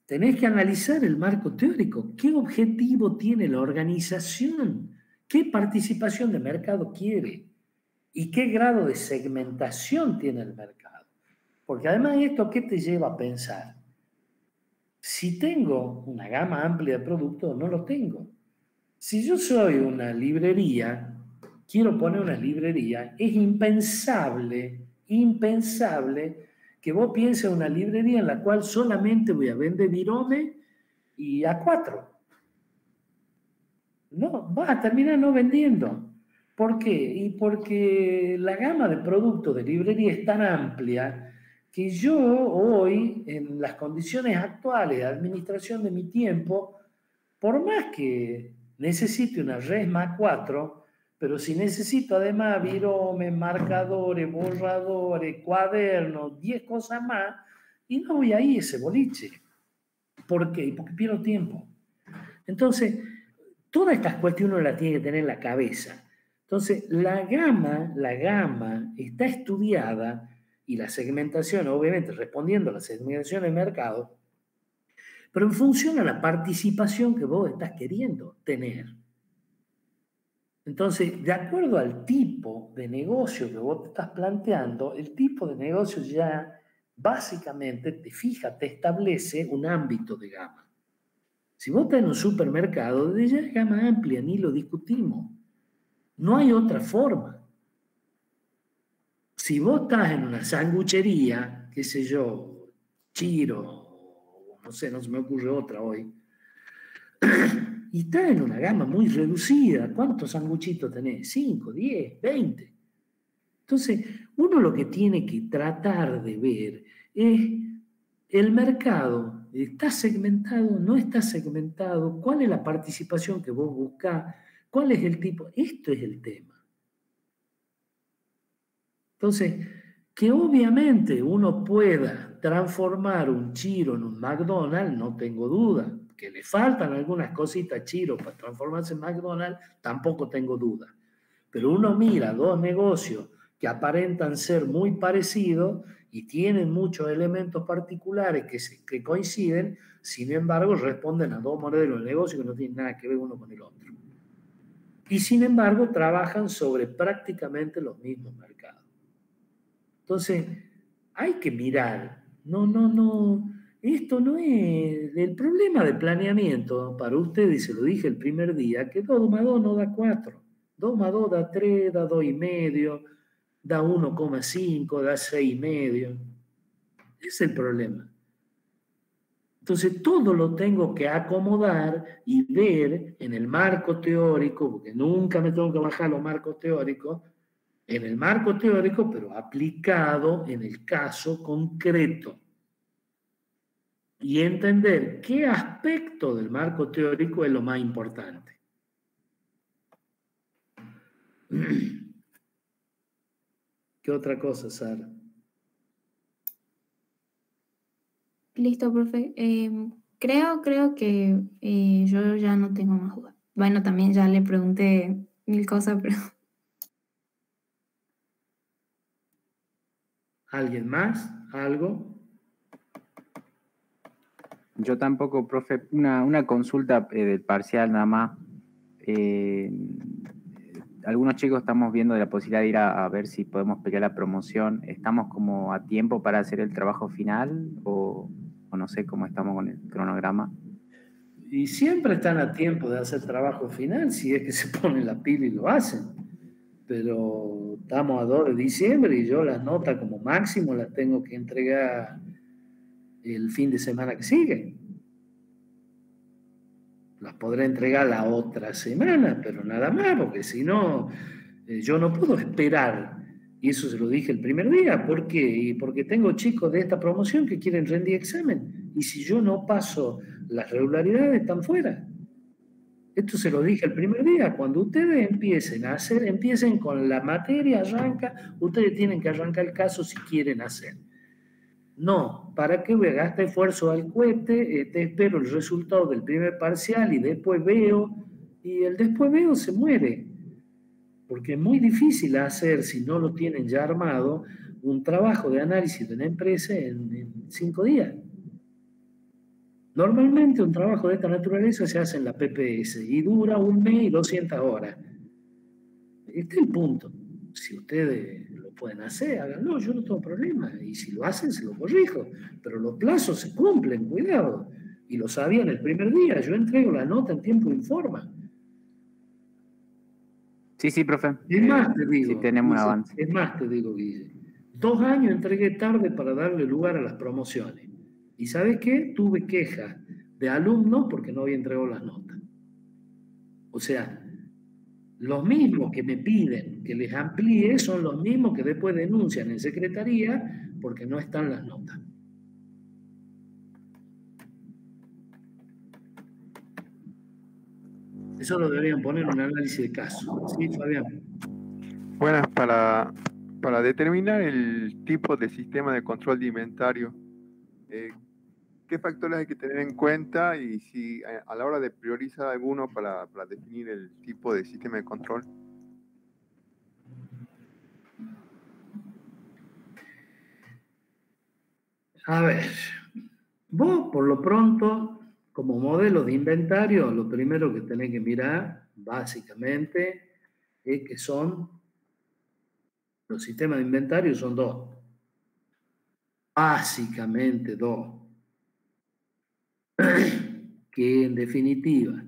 Tenés que analizar el marco teórico. ¿Qué objetivo tiene la organización? ¿Qué participación de mercado quiere? ¿Y qué grado de segmentación tiene el mercado? Porque además esto, ¿qué te lleva a pensar? Si tengo una gama amplia de productos, no lo tengo. Si yo soy una librería, quiero poner una librería, es impensable que vos pienses en una librería en la cual solamente voy a vender Virome y A4. No, vas a terminar no vendiendo. ¿Por qué? Y porque la gama de productos de librería es tan amplia que yo hoy, en las condiciones actuales de administración de mi tiempo, por más que necesite una Resma 4, pero si necesito además virome, marcadores, borradores, cuadernos, 10 cosas más, y no voy ahí ese boliche. ¿Por qué? Porque pierdo tiempo. Entonces, todas estas cuestiones uno las tiene que tener en la cabeza. Entonces, la gama está estudiada y la segmentación, obviamente, respondiendo a la segmentación del mercado, pero en función a la participación que vos estás queriendo tener. Entonces, de acuerdo al tipo de negocio que vos te estás planteando, el tipo de negocio ya básicamente te fija, te establece un ámbito de gama. Si vos estás en un supermercado, ya es gama amplia, ni lo discutimos. No hay otra forma. Si vos estás en una sanguchería, qué sé yo, Chiro, no sé, no se me ocurre otra hoy, y estás en una gama muy reducida, ¿cuántos sanguchitos tenés? 5, 10, 20. Entonces, uno lo que tiene que tratar de ver es el mercado, ¿está segmentado? ¿No está segmentado? ¿Cuál es la participación que vos buscás? ¿Cuál es el tipo? Esto es el tema. Entonces, que obviamente uno pueda transformar un Chiro en un McDonald's, no tengo duda. Que le faltan algunas cositas a Chiro para transformarse en McDonald's, tampoco tengo duda. Pero uno mira dos negocios que aparentan ser muy parecidos y tienen muchos elementos particulares que coinciden, sin embargo responden a dos modelos de negocio que no tienen nada que ver uno con el otro. Y sin embargo trabajan sobre prácticamente los mismos mercados. Entonces, hay que mirar. No. Esto no es el problema de planeamiento para ustedes, y se lo dije el primer día, que 2 más 2 no da 4. 2 más 2 da 3, da 2,5, da 1,5, da 6,5. Ese es el problema. Entonces, todo lo tengo que acomodar y ver en el marco teórico, porque nunca me tengo que bajar los marcos teóricos, en el marco teórico, pero aplicado en el caso concreto. Y entender qué aspecto del marco teórico es lo más importante. ¿Qué otra cosa, Sara? Listo, profe. Creo que yo ya no tengo más dudas. Bueno, también ya le pregunté 1000 cosas, pero... ¿Alguien más? ¿Algo? Yo tampoco, profe. Una consulta del parcial nada más. Algunos chicos estamos viendo la posibilidad de ir a ver si podemos pelear la promoción. ¿Estamos como a tiempo para hacer el trabajo final o no sé cómo estamos con el cronograma? Y siempre están a tiempo de hacer trabajo final si es que se ponen la pila y lo hacen. Pero estamos a 2 de diciembre y yo las notas como máximo las tengo que entregar el fin de semana que sigue. Las podré entregar la otra semana, pero nada más, porque si no, yo no puedo esperar. Y eso se lo dije el primer día. ¿Por qué? Y porque tengo chicos de esta promoción que quieren rendir examen. Y si yo no paso las regularidades, están fuera. Esto se lo dije el primer día. Cuando ustedes empiecen a hacer, empiecen con la materia, arranca, ustedes tienen que arrancar el caso si quieren hacer. No, ¿para qué voy a gastar esfuerzo al cohete? Te espero el resultado del primer parcial y después veo, y el después veo se muere. Porque es muy difícil hacer, si no lo tienen ya armado, un trabajo de análisis de una empresa en 5 días. Normalmente un trabajo de esta naturaleza se hace en la PPS y dura 1 mes y 200 horas. Este es el punto. Si ustedes lo pueden hacer, háganlo, yo no tengo problema. Y si lo hacen, se lo corrijo. Pero los plazos se cumplen, cuidado. Y lo sabían el primer día. Yo entrego la nota en tiempo y forma. Sí, profe. Es más, te digo. Sí, tenemos un avance. Es más, te digo, Guille. 2 años entregué tarde para darle lugar a las promociones. ¿Y sabes qué? Tuve quejas de alumnos porque no había entregado las notas. O sea, los mismos que me piden que les amplíe son los mismos que después denuncian en secretaría porque no están las notas. Eso lo deberían poner en un análisis de caso. ¿Sí, Fabián? Buenas, para determinar el tipo de sistema de control de inventario, ¿qué factores hay que tener en cuenta y si a la hora de priorizar alguno para definir el tipo de sistema de control? A ver, vos por lo pronto, como modelo de inventario, lo primero que tenés que mirar, básicamente, es que los sistemas de inventario son 2. Básicamente 2. Que en definitiva,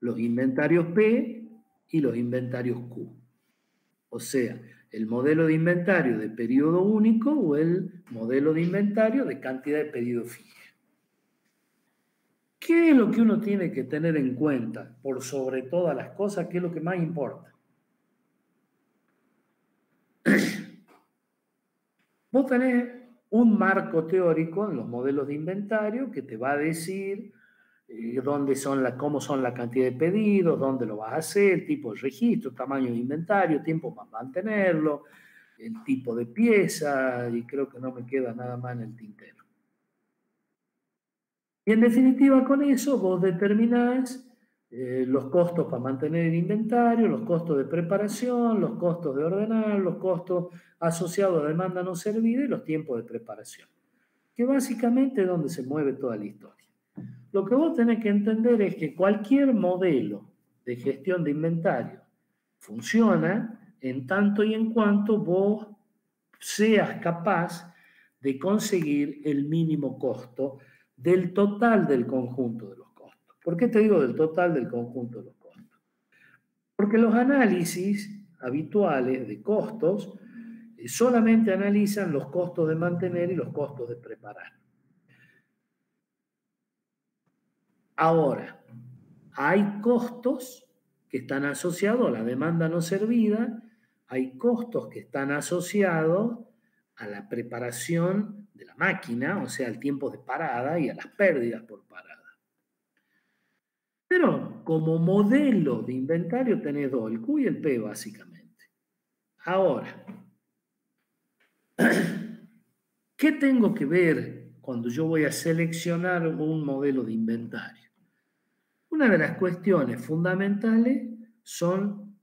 los inventarios P y los inventarios Q. O sea, el modelo de inventario de periodo único o el modelo de inventario de cantidad de pedidos fija. ¿Qué es lo que uno tiene que tener en cuenta por sobre todas las cosas? ¿Qué es lo que más importa? Vos tenés un marco teórico en los modelos de inventario que te va a decir cómo son la cantidad de pedidos, dónde lo vas a hacer, el tipo de registro, tamaño de inventario, tiempo para mantenerlo, el tipo de pieza, y creo que no me queda nada más en el tintero. Y en definitiva, con eso vos determinás los costos para mantener el inventario, los costos de preparación, los costos de ordenar, los costos asociados a demanda no servida y los tiempos de preparación, que básicamente es donde se mueve toda la historia. Lo que vos tenés que entender es que cualquier modelo de gestión de inventario funciona en tanto y en cuanto vos seas capaz de conseguir el mínimo costo del total del conjunto de los costos. ¿Por qué te digo del total del conjunto de los costos? Porque los análisis habituales de costos solamente analizan los costos de mantener y los costos de preparar. Ahora, hay costos que están asociados a la demanda no servida, hay costos que están asociados a la preparación de la máquina, o sea, al tiempo de parada y a las pérdidas por parada. Pero como modelo de inventario tenés dos, el Q y el P básicamente. Ahora, ¿qué tengo que ver cuando yo voy a seleccionar un modelo de inventario? Una de las cuestiones fundamentales son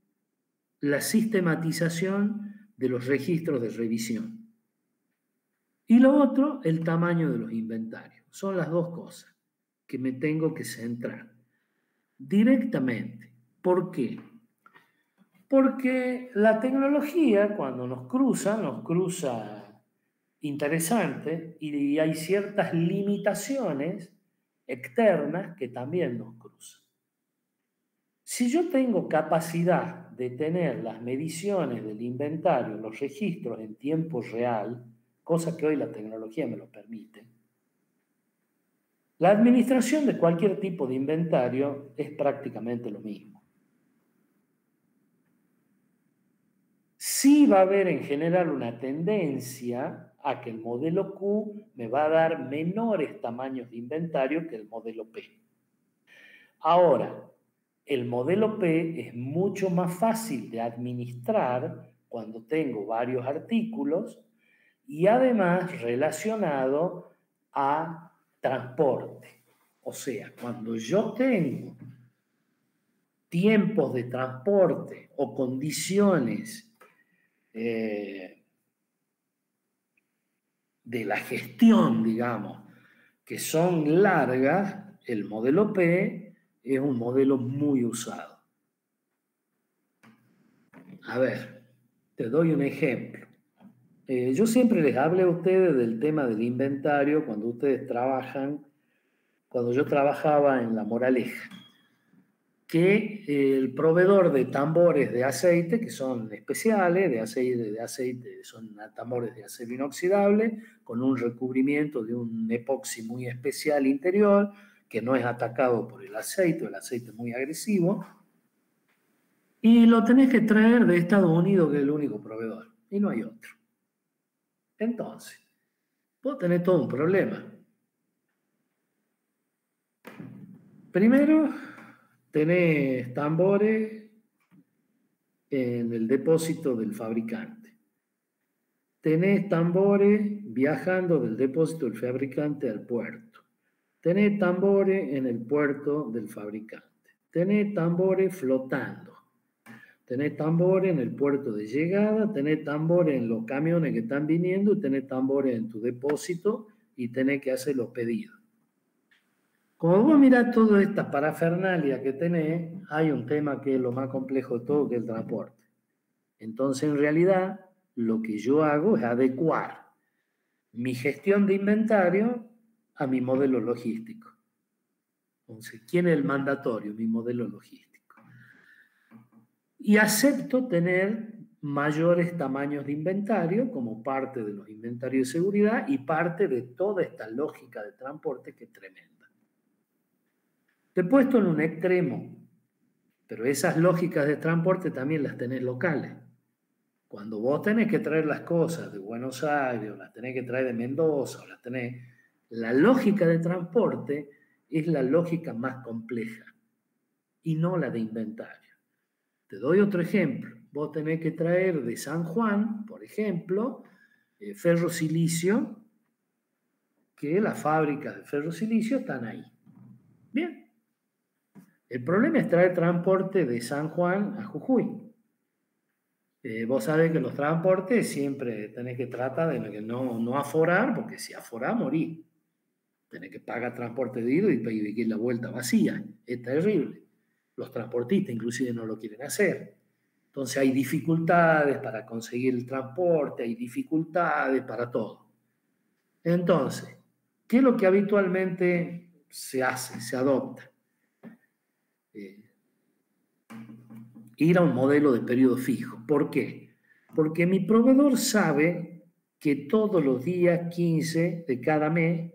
la sistematización de los registros de revisión. Y lo otro, el tamaño de los inventarios. Son las dos cosas que me tengo que centrar directamente. ¿Por qué? Porque la tecnología, cuando nos cruza interesante y hay ciertas limitaciones externas que también nos cruzan. Si yo tengo capacidad de tener las mediciones del inventario, los registros en tiempo real, cosa que hoy la tecnología me lo permite, la administración de cualquier tipo de inventario es prácticamente lo mismo. Sí va a haber en general una tendencia a que el modelo Q me va a dar menores tamaños de inventario que el modelo P. Ahora, el modelo P es mucho más fácil de administrar cuando tengo varios artículos y además relacionado a transporte. O sea, cuando yo tengo tiempos de transporte o condiciones de la gestión, digamos, que son largas, el modelo P es un modelo muy usado. A ver, te doy un ejemplo. Yo siempre les hablé a ustedes del tema del inventario cuando ustedes trabajan, cuando yo trabajaba en La Moraleja, que el proveedor de tambores de aceite, que son especiales, de aceite, son tambores de acero inoxidable, con un recubrimiento de un epoxi muy especial interior, que no es atacado por el aceite es muy agresivo, y lo tenés que traer de Estados Unidos, que es el único proveedor, y no hay otro. Entonces, vos tenés todo un problema. Primero, tenés tambores en el depósito del fabricante. Tenés tambores viajando del depósito del fabricante al puerto. Tenés tambores en el puerto del fabricante. Tenés tambores flotando. Tenés tambores en el puerto de llegada. Tenés tambores en los camiones que están viniendo. Y tenés tambores en tu depósito y tenés que hacer los pedidos. Como vos mirás toda esta parafernalia que tenés, hay un tema que es lo más complejo de todo, que es el transporte. Entonces, en realidad, lo que yo hago es adecuar mi gestión de inventario a mi modelo logístico. Entonces, ¿quién es el mandatorio? Mi modelo logístico. Y acepto tener mayores tamaños de inventario como parte de los inventarios de seguridad y parte de toda esta lógica de transporte que es tremenda. Te he puesto en un extremo, pero esas lógicas de transporte también las tenés locales. Cuando vos tenés que traer las cosas de Buenos Aires, o las tenés que traer de Mendoza, o las tenés... La lógica de transporte es la lógica más compleja y no la de inventario. Te doy otro ejemplo. Vos tenés que traer de San Juan, por ejemplo, ferrosilicio, que las fábricas de ferrosilicio están ahí. Bien. El problema es traer transporte de San Juan a Jujuy. Vos sabés que los transportes siempre tenés que tratar de no aforar, porque si aforás, morís. Tenés que pagar transporte de ida y pedir la vuelta vacía. Es terrible. Los transportistas inclusive no lo quieren hacer. Entonces hay dificultades para conseguir el transporte, hay dificultades para todo. Entonces, ¿qué es lo que habitualmente se hace, se adopta? Ir a un modelo de periodo fijo. ¿Por qué? Porque mi proveedor sabe que todos los días 15 de cada mes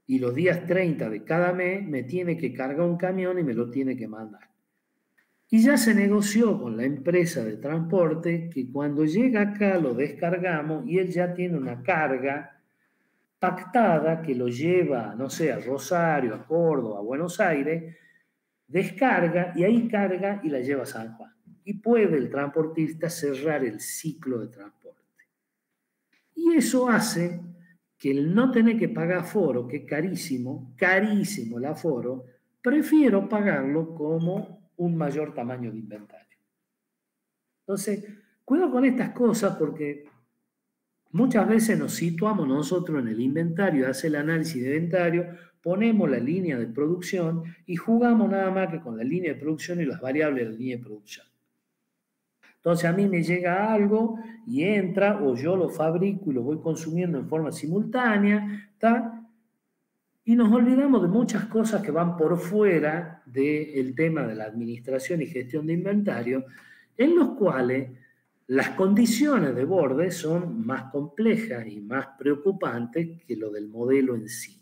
y los días 30 de cada mes me tiene que cargar un camión y me lo tiene que mandar. Y ya se negoció con la empresa de transporte que cuando llega acá lo descargamos y él ya tiene una carga pactada que lo lleva, no sé, a Rosario, a Córdoba, a Buenos Aires, descarga y ahí carga y la lleva a San Juan. Y puede el transportista cerrar el ciclo de transporte. Y eso hace que el no tener que pagar aforo, que es carísimo, carísimo el aforo, prefiero pagarlo como un mayor tamaño de inventario. Entonces, cuidado con estas cosas porque muchas veces nos situamos nosotros en el inventario, hace el análisis de inventario, ponemos la línea de producción y jugamos nada más que con la línea de producción y las variables de la línea de producción. Entonces a mí me llega algo y entra, o yo lo fabrico y lo voy consumiendo en forma simultánea, ¿tá? Y nos olvidamos de muchas cosas que van por fuera del tema de la administración y gestión de inventario, en los cuales las condiciones de borde son más complejas y más preocupantes que lo del modelo en sí.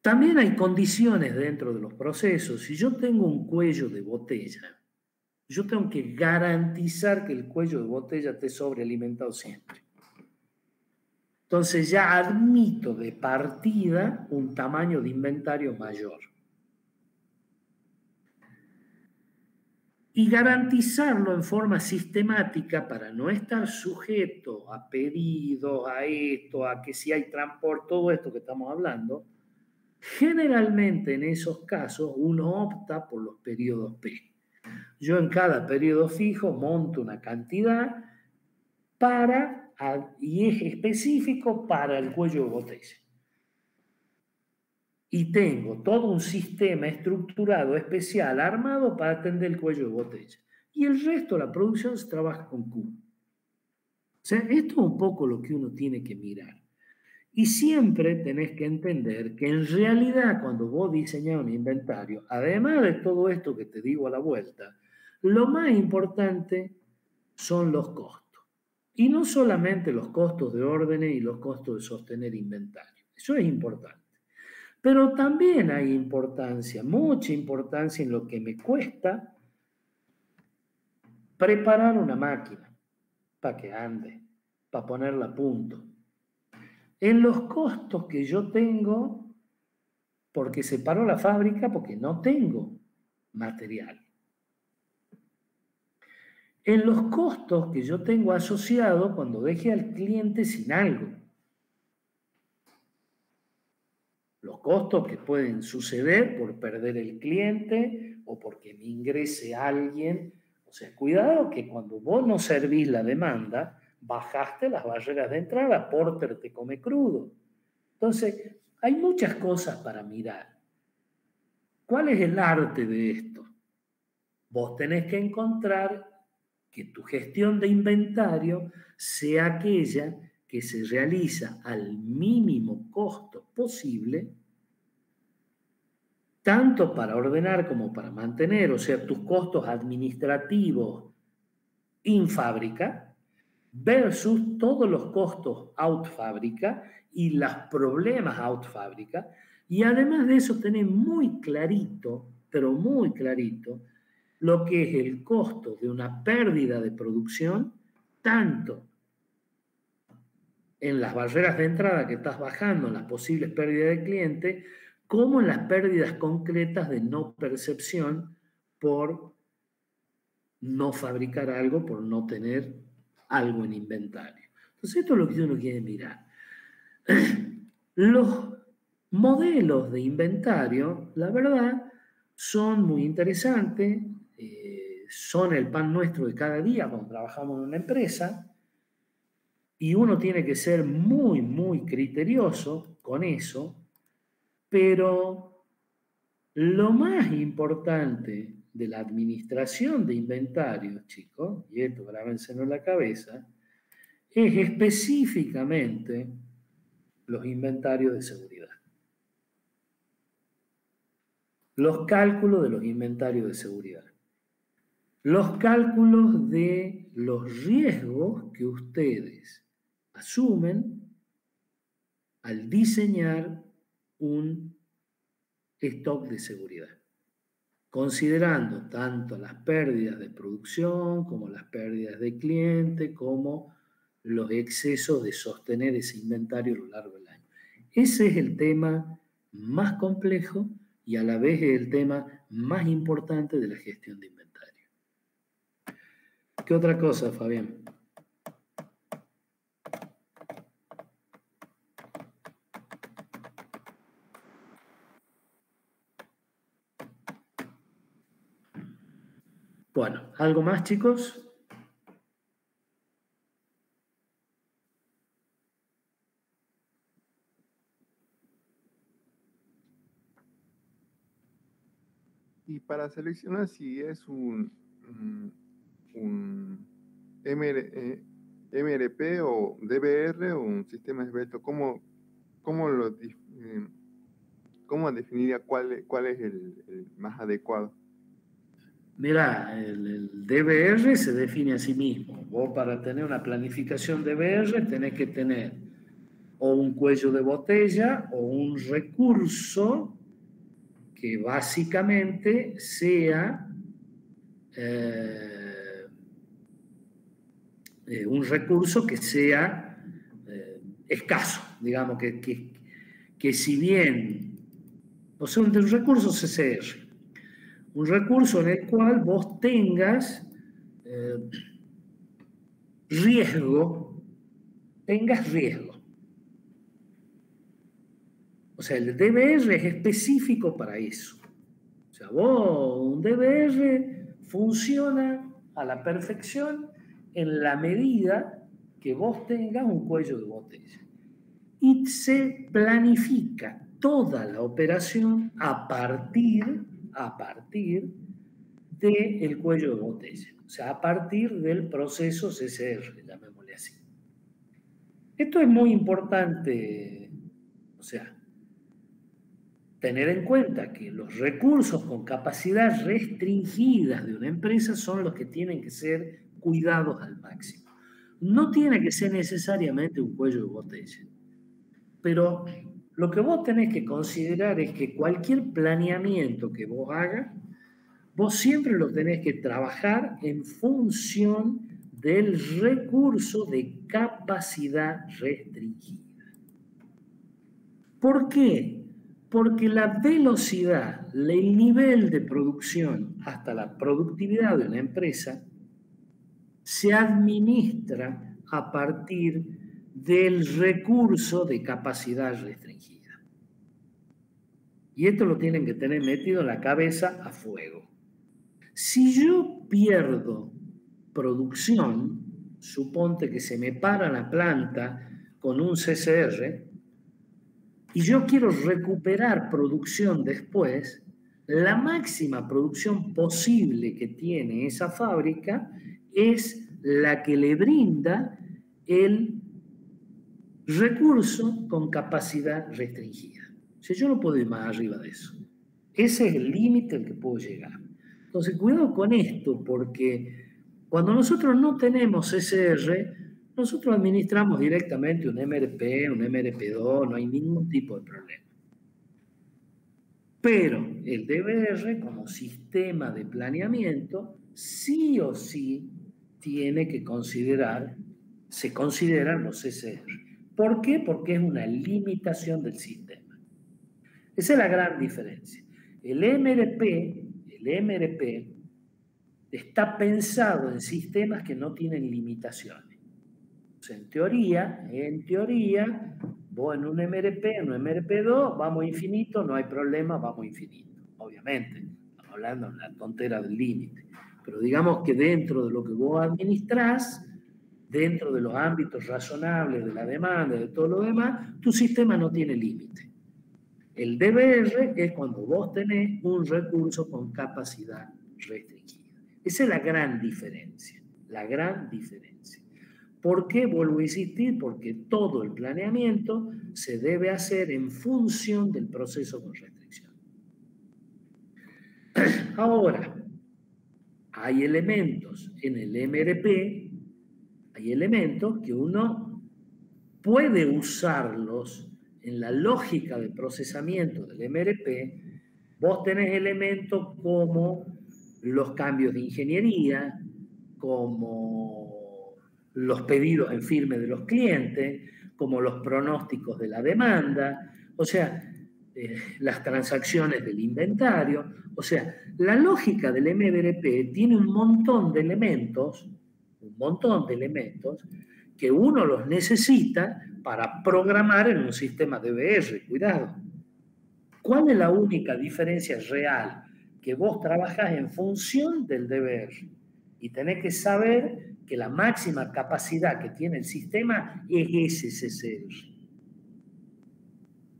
También hay condiciones dentro de los procesos. Si yo tengo un cuello de botella, yo tengo que garantizar que el cuello de botella esté sobrealimentado siempre. Entonces ya admito de partida un tamaño de inventario mayor. Y garantizarlo en forma sistemática para no estar sujeto a pedidos, a esto, a que si hay transporte, todo esto que estamos hablando, generalmente en esos casos uno opta por los periodos P. Yo en cada periodo fijo monto una cantidad y es específico para el cuello de botella. Y tengo todo un sistema estructurado especial armado para atender el cuello de botella. Y el resto de la producción se trabaja con Q. O sea, esto es un poco lo que uno tiene que mirar. Y siempre tenés que entender que en realidad cuando vos diseñás un inventario, además de todo esto que te digo a la vuelta, lo más importante son los costos. Y no solamente los costos de órdenes y los costos de sostener inventario. Eso es importante. Pero también hay importancia, mucha importancia en lo que me cuesta preparar una máquina para que ande, para ponerla a punto. En los costos que yo tengo, porque se paró la fábrica, porque no tengo material. En los costos que yo tengo asociados cuando deje al cliente sin algo. Los costos que pueden suceder por perder el cliente o porque me ingrese alguien. O sea, cuidado que cuando vos no servís la demanda, bajaste las barreras de entrada, Porter te come crudo. Entonces, hay muchas cosas para mirar. ¿Cuál es el arte de esto? Vos tenés que encontrar que tu gestión de inventario sea aquella que se realiza al mínimo costo posible, tanto para ordenar como para mantener, o sea, tus costos administrativos in fábrica, versus todos los costos out fábrica y los problemas out fábrica, y además de eso tener muy clarito, pero muy clarito, lo que es el costo de una pérdida de producción, tanto en las barreras de entrada que estás bajando, en las posibles pérdidas de cliente, como en las pérdidas concretas de no percepción por no fabricar algo, por no tener algo en inventario. Entonces esto es lo que uno quiere mirar. Los modelos de inventario, la verdad, son muy interesantes, son el pan nuestro de cada día cuando trabajamos en una empresa, y uno tiene que ser muy, muy criterioso con eso, pero lo más importante de la administración de inventarios, chicos, y esto grábenselo en la cabeza, es específicamente los inventarios de seguridad. Los cálculos de los inventarios de seguridad. Los cálculos de los riesgos que ustedes asumen al diseñar un stock de seguridad, considerando tanto las pérdidas de producción como las pérdidas de cliente, como los excesos de sostener ese inventario a lo largo del año. Ese es el tema más complejo y a la vez es el tema más importante de la gestión de inventario. ¿Qué otra cosa, Fabián? Bueno, ¿algo más, chicos? Y para seleccionar si es un MRP o DBR o un sistema esbelto, ¿cómo definiría cuál es el más adecuado? Mirá, el DBR se define a sí mismo. Vos para tener una planificación DBR tenés que tener o un cuello de botella o un recurso que básicamente sea un recurso que sea escaso, digamos, que si bien, o sea, un recurso CCR, un recurso en el cual vos tengas riesgo. O sea, el DBR es específico para eso. O sea, un DBR funciona a la perfección en la medida que vos tengas un cuello de botella. Y se planifica toda la operación a partir del cuello de botella. O sea, a partir del proceso CCR, llamémosle así. Esto es muy importante, o sea, tener en cuenta que los recursos con capacidad restringida de una empresa son los que tienen que ser cuidados al máximo. No tiene que ser necesariamente un cuello de botella, pero lo que vos tenés que considerar es que cualquier planeamiento que vos hagas, vos siempre lo tenés que trabajar en función del recurso de capacidad restringida. ¿Por qué? Porque la velocidad, el nivel de producción hasta la productividad de una empresa se administra a partir del recurso de capacidad restringida. Y esto lo tienen que tener metido en la cabeza a fuego. Si yo pierdo producción, suponte que se me para la planta con un CCR, y yo quiero recuperar producción después, la máxima producción posible que tiene esa fábrica es la que le brinda el recurso con capacidad restringida. O sea, yo no puedo ir más arriba de eso. Ese es el límite al que puedo llegar. Entonces, cuidado con esto, porque cuando nosotros no tenemos CCR, nosotros administramos directamente un MRP, un MRP2, no hay ningún tipo de problema. Pero el DBR, como sistema de planeamiento, sí o sí tiene que se consideran los CCR. ¿Por qué? Porque es una limitación del sistema. Esa es la gran diferencia. El MRP está pensado en sistemas que no tienen limitaciones. O sea, en teoría, vos en un MRP2, vamos infinito, no hay problema, vamos infinito. Obviamente, estamos hablando de la tontera del límite. Pero digamos que dentro de lo que vos administrás, dentro de los ámbitos razonables de la demanda, de todo lo demás, tu sistema no tiene límite. El DBR es cuando vos tenés un recurso con capacidad restringida. Esa es la gran diferencia, la gran diferencia. ¿Por qué? Vuelvo a insistir, porque todo el planeamiento se debe hacer en función del proceso con restricción. Ahora, hay elementos en el MRP, hay elementos que uno puede usarlos en la lógica de procesamiento del MRP. Vos tenés elementos como los cambios de ingeniería, como los pedidos en firme de los clientes, como los pronósticos de la demanda, o sea, las transacciones del inventario. O sea, la lógica del MRP tiene un montón de elementos que uno los necesita para programar en un sistema DBR. Cuidado. ¿Cuál es la única diferencia real? Que vos trabajás en función del DBR y tenés que saber que la máxima capacidad que tiene el sistema es ese CCR.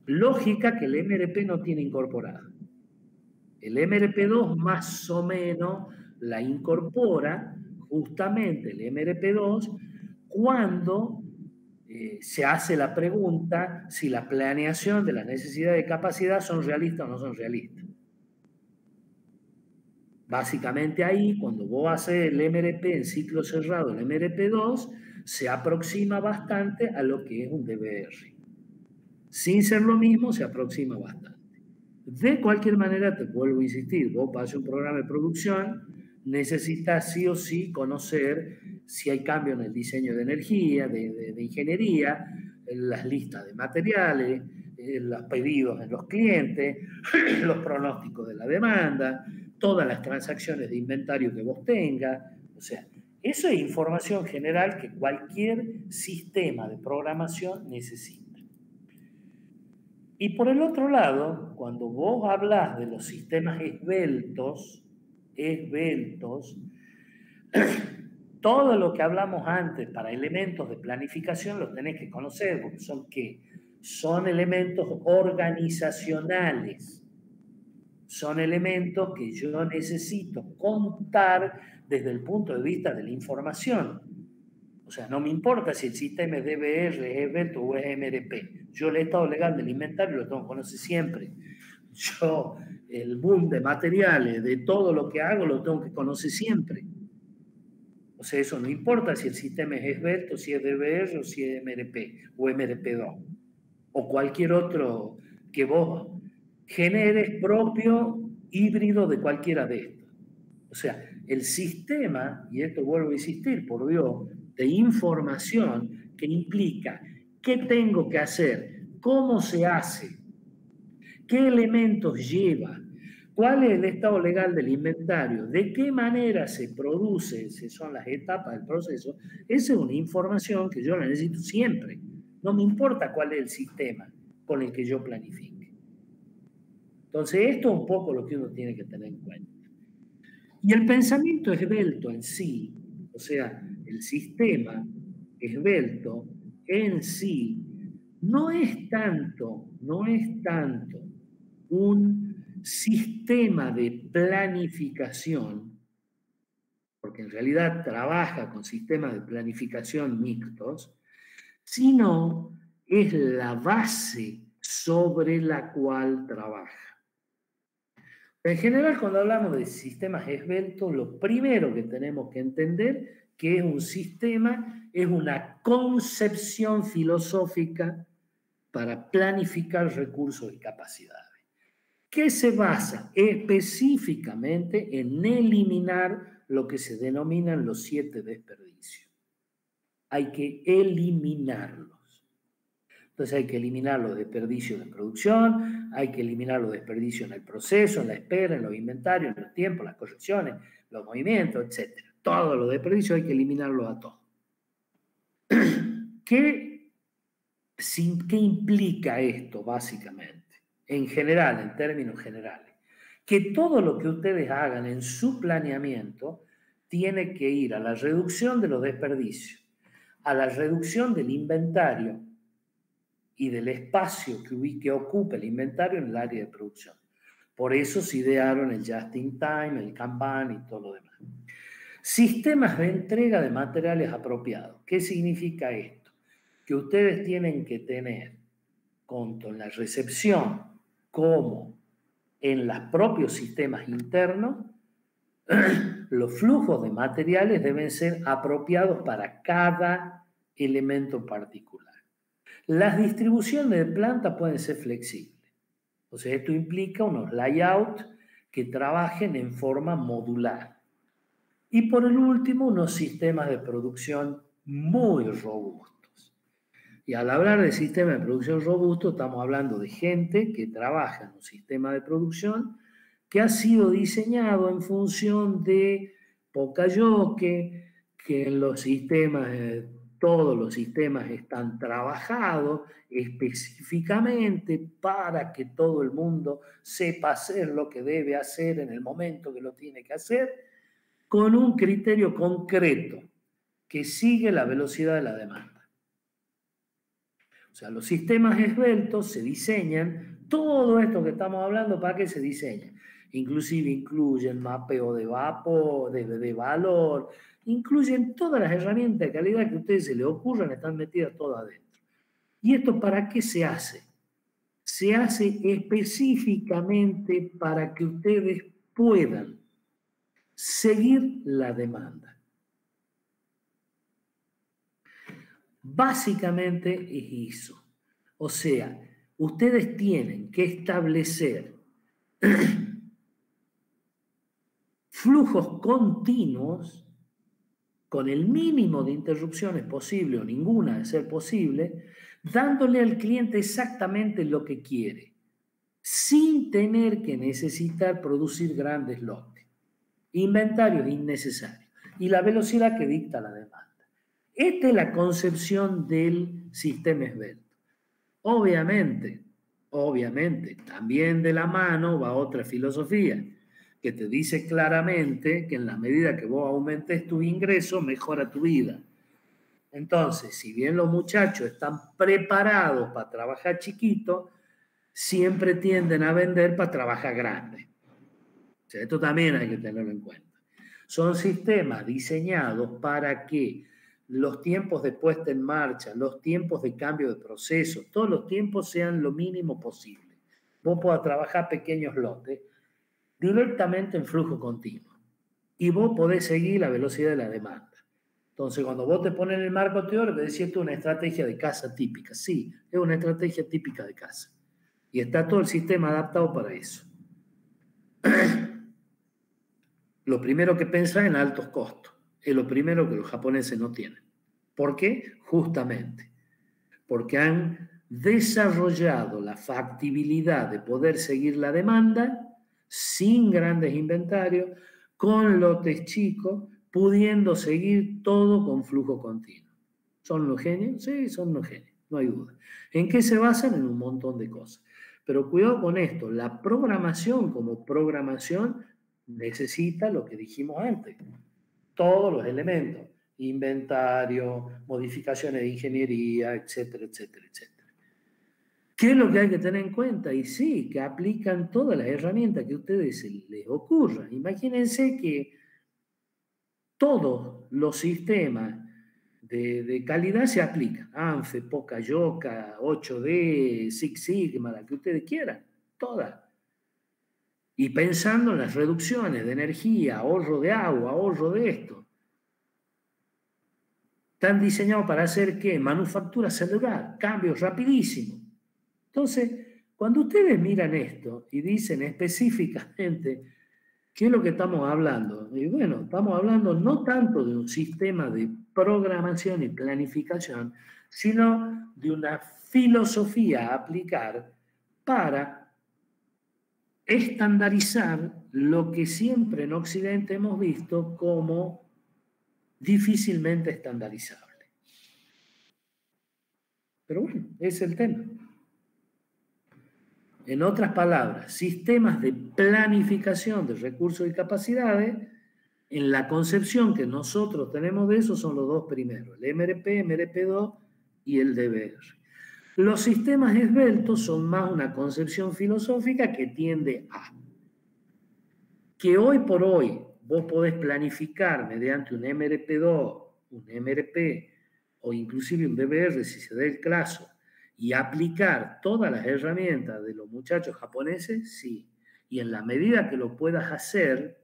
Lógica que el MRP no tiene incorporada. El MRP2 más o menos la incorpora justamente el MRP2 cuando se hace la pregunta si la planeación de las necesidades de capacidad son realistas o no son realistas. Básicamente ahí, cuando vos haces el MRP en ciclo cerrado, el MRP2, se aproxima bastante a lo que es un DBR. Sin ser lo mismo, se aproxima bastante. De cualquier manera, te vuelvo a insistir, vos para hacer un programa de producción, necesitas sí o sí conocer si hay cambio en el diseño de energía, de ingeniería, en las listas de materiales, los pedidos en los clientes, los pronósticos de la demanda, todas las transacciones de inventario que vos tengas. O sea, eso es información general que cualquier sistema de programación necesita. Y por el otro lado, cuando vos hablas de los sistemas esbeltos, todo lo que hablamos antes para elementos de planificación los tenés que conocer, porque son ¿qué? Son elementos organizacionales. Son elementos que yo necesito contar desde el punto de vista de la información. O sea, no me importa si el sistema es DBR, es esbelto o es MRP. Yo el estado legal del inventario lo tengo que conocer siempre. Yo el boom de materiales, de todo lo que hago, lo tengo que conocer siempre. O sea, eso no importa si el sistema es esbelto, si es DBR o si es MRP o MRP2 o cualquier otro que vos generes propio híbrido de cualquiera de estos. O sea, el sistema, y esto vuelvo a insistir, por Dios, de información que implica qué tengo que hacer, cómo se hace, qué elementos lleva, cuál es el estado legal del inventario, de qué manera se produce, si son las etapas del proceso. Esa es una información que yo la necesito siempre. No me importa cuál es el sistema con el que yo planifique. Entonces, esto es un poco lo que uno tiene que tener en cuenta. Y el pensamiento esbelto en sí, o sea, el sistema esbelto en sí, no es tanto un sistema de planificación, porque en realidad trabaja con sistemas de planificación mixtos, sino es la base sobre la cual trabaja. En general, cuando hablamos de sistemas esbeltos, lo primero que tenemos que entender que es un sistema, es una concepción filosófica para planificar recursos y capacidades, que se basa específicamente en eliminar lo que se denominan los 7 desperdicios. Hay que eliminarlos. Entonces hay que eliminar los desperdicios de producción, hay que eliminar los desperdicios en el proceso, en la espera, en los inventarios, en los tiempos, las correcciones, los movimientos, etc. Todos los desperdicios hay que eliminarlos a todos. ¿Qué implica esto, básicamente? En general, en términos generales. Que todo lo que ustedes hagan en su planeamiento tiene que ir a la reducción de los desperdicios, a la reducción del inventario y del espacio que ocupa el inventario en el área de producción. Por eso se idearon el Just in Time, el Kanban y todo lo demás. Sistemas de entrega de materiales apropiados. ¿Qué significa esto? Que ustedes tienen que tener, tanto en la recepción como en los propios sistemas internos, los flujos de materiales deben ser apropiados para cada elemento particular. Las distribuciones de planta pueden ser flexibles. O sea, esto implica unos layouts que trabajen en forma modular. Y por el último, unos sistemas de producción muy robustos. Y al hablar de sistemas de producción robustos, estamos hablando de gente que trabaja en un sistema de producción que ha sido diseñado en función de Poca-Yoke, que en los sistemas, todos los sistemas están trabajados específicamente para que todo el mundo sepa hacer lo que debe hacer en el momento que lo tiene que hacer, con un criterio concreto que sigue la velocidad de la demanda. O sea, los sistemas esbeltos se diseñan, todo esto que estamos hablando, ¿para qué se diseña? Inclusive incluyen mapeo de vapor, de valor, incluyen todas las herramientas de calidad que a ustedes se les ocurran, están metidas todas adentro. ¿Y esto para qué se hace? Se hace específicamente para que ustedes puedan seguir la demanda. Básicamente es eso. O sea, ustedes tienen que establecer flujos continuos con el mínimo de interrupciones posible o ninguna de ser posible, dándole al cliente exactamente lo que quiere, sin tener que necesitar producir grandes lotes, inventarios innecesarios y la velocidad que dicta la demanda. Esta es la concepción del sistema esbelto. Obviamente, también de la mano va otra filosofía que te dice claramente que en la medida que vos aumentes tus ingresos, mejora tu vida. Entonces, si bien los muchachos están preparados para trabajar chiquito, siempre tienden a vender para trabajar grande. O sea, esto también hay que tenerlo en cuenta. Son sistemas diseñados para que los tiempos de puesta en marcha, los tiempos de cambio de proceso, todos los tiempos sean lo mínimo posible. Vos podés trabajar pequeños lotes directamente en flujo continuo y vos podés seguir la velocidad de la demanda. Entonces, cuando vos te pones en el marco teórico, decís, esto es una estrategia de casa típica. Sí, es una estrategia típica de casa. Y está todo el sistema adaptado para eso. Lo primero que pensás en altos costos. Es lo primero que los japoneses no tienen. ¿Por qué? Justamente porque han desarrollado la factibilidad de poder seguir la demanda sin grandes inventarios, con lotes chicos, pudiendo seguir todo con flujo continuo. ¿Son los genios? Sí, son los genios, no hay duda. ¿En qué se basan? En un montón de cosas. Pero cuidado con esto, la programación como programación necesita lo que dijimos antes, todos los elementos, inventario, modificaciones de ingeniería, etcétera, etcétera, etcétera. ¿Qué es lo que hay que tener en cuenta? Y sí, que aplican todas las herramientas que a ustedes les ocurran. Imagínense que todos los sistemas de calidad se aplican. ANFE, Poca-Yoke, 8D, Six Sigma, la que ustedes quieran, todas. Y pensando en las reducciones de energía, ahorro de agua, ahorro de esto. Están diseñados para hacer, ¿qué? Manufactura celular, cambios rapidísimos. Entonces, cuando ustedes miran esto y dicen específicamente qué es lo que estamos hablando, y bueno, estamos hablando no tanto de un sistema de programación y planificación, sino de una filosofía a aplicar para estandarizar lo que siempre en Occidente hemos visto como difícilmente estandarizable. Pero bueno, ese es el tema. En otras palabras, sistemas de planificación de recursos y capacidades, en la concepción que nosotros tenemos de eso, son los dos primeros, el MRP, MRP2 y el DBR. Los sistemas esbeltos son más una concepción filosófica que tiende a que hoy por hoy vos podés planificar mediante un MRP2, un MRP o inclusive un DBR si se da el caso, y aplicar todas las herramientas de los muchachos japoneses, sí. Y en la medida que lo puedas hacer,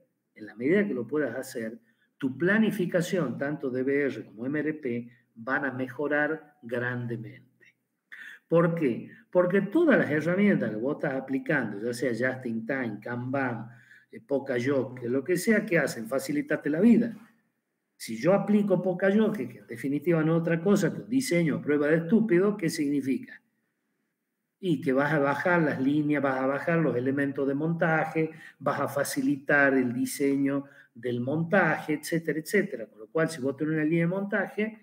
tu planificación, tanto DBR como MRP, van a mejorar grandemente. ¿Por qué? Porque todas las herramientas que vos estás aplicando, ya sea Just in Time, Kanban, Poka-Yoke, lo que sea que hacen, facilitarte la vida. Si yo aplico Poka-Yoke, que en definitiva no es otra cosa que un diseño a prueba de estúpido, ¿qué significa? Y que vas a bajar las líneas, vas a bajar los elementos de montaje, vas a facilitar el diseño del montaje, etcétera, etcétera. Con lo cual, si vos tenés una línea de montaje,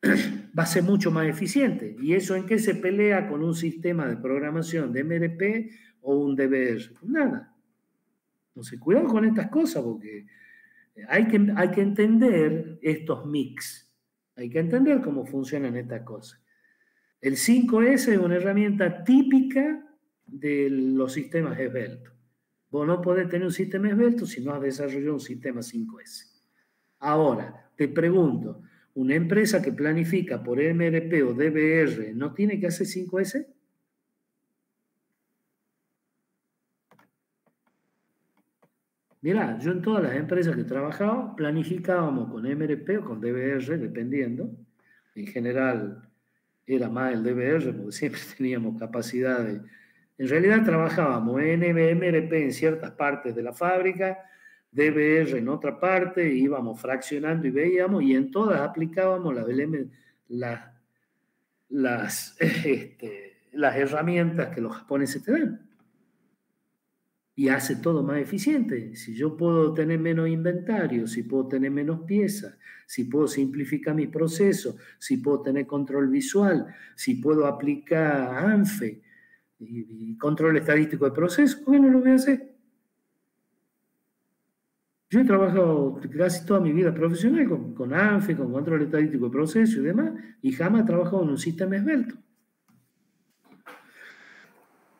va a ser mucho más eficiente. ¿Y eso en qué se pelea con un sistema de programación de MRP o un DBR? Nada. Entonces, cuidado con estas cosas, porque hay que entender estos mix. Hay que entender cómo funcionan estas cosas. El 5S es una herramienta típica de los sistemas esbeltos. Vos no podés tener un sistema esbelto si no has desarrollado un sistema 5S. Ahora, te pregunto, ¿una empresa que planifica por MRP o DBR no tiene que hacer 5S? Mirá, yo en todas las empresas que he trabajado planificábamos con MRP o con DBR, dependiendo. En general era más el DBR porque siempre teníamos capacidad de... En realidad trabajábamos en MRP en ciertas partes de la fábrica, DBR en otra parte, íbamos fraccionando y veíamos, y en todas aplicábamos las herramientas que los japoneses te dan. Y hace todo más eficiente. Si yo puedo tener menos inventario, si puedo tener menos piezas, si puedo simplificar mi proceso, si puedo tener control visual, si puedo aplicar ANFE y control estadístico de proceso, bueno, lo voy a hacer. Yo he trabajado casi toda mi vida profesional con ANFE, con control estadístico de proceso y demás, y jamás he trabajado en un sistema esbelto.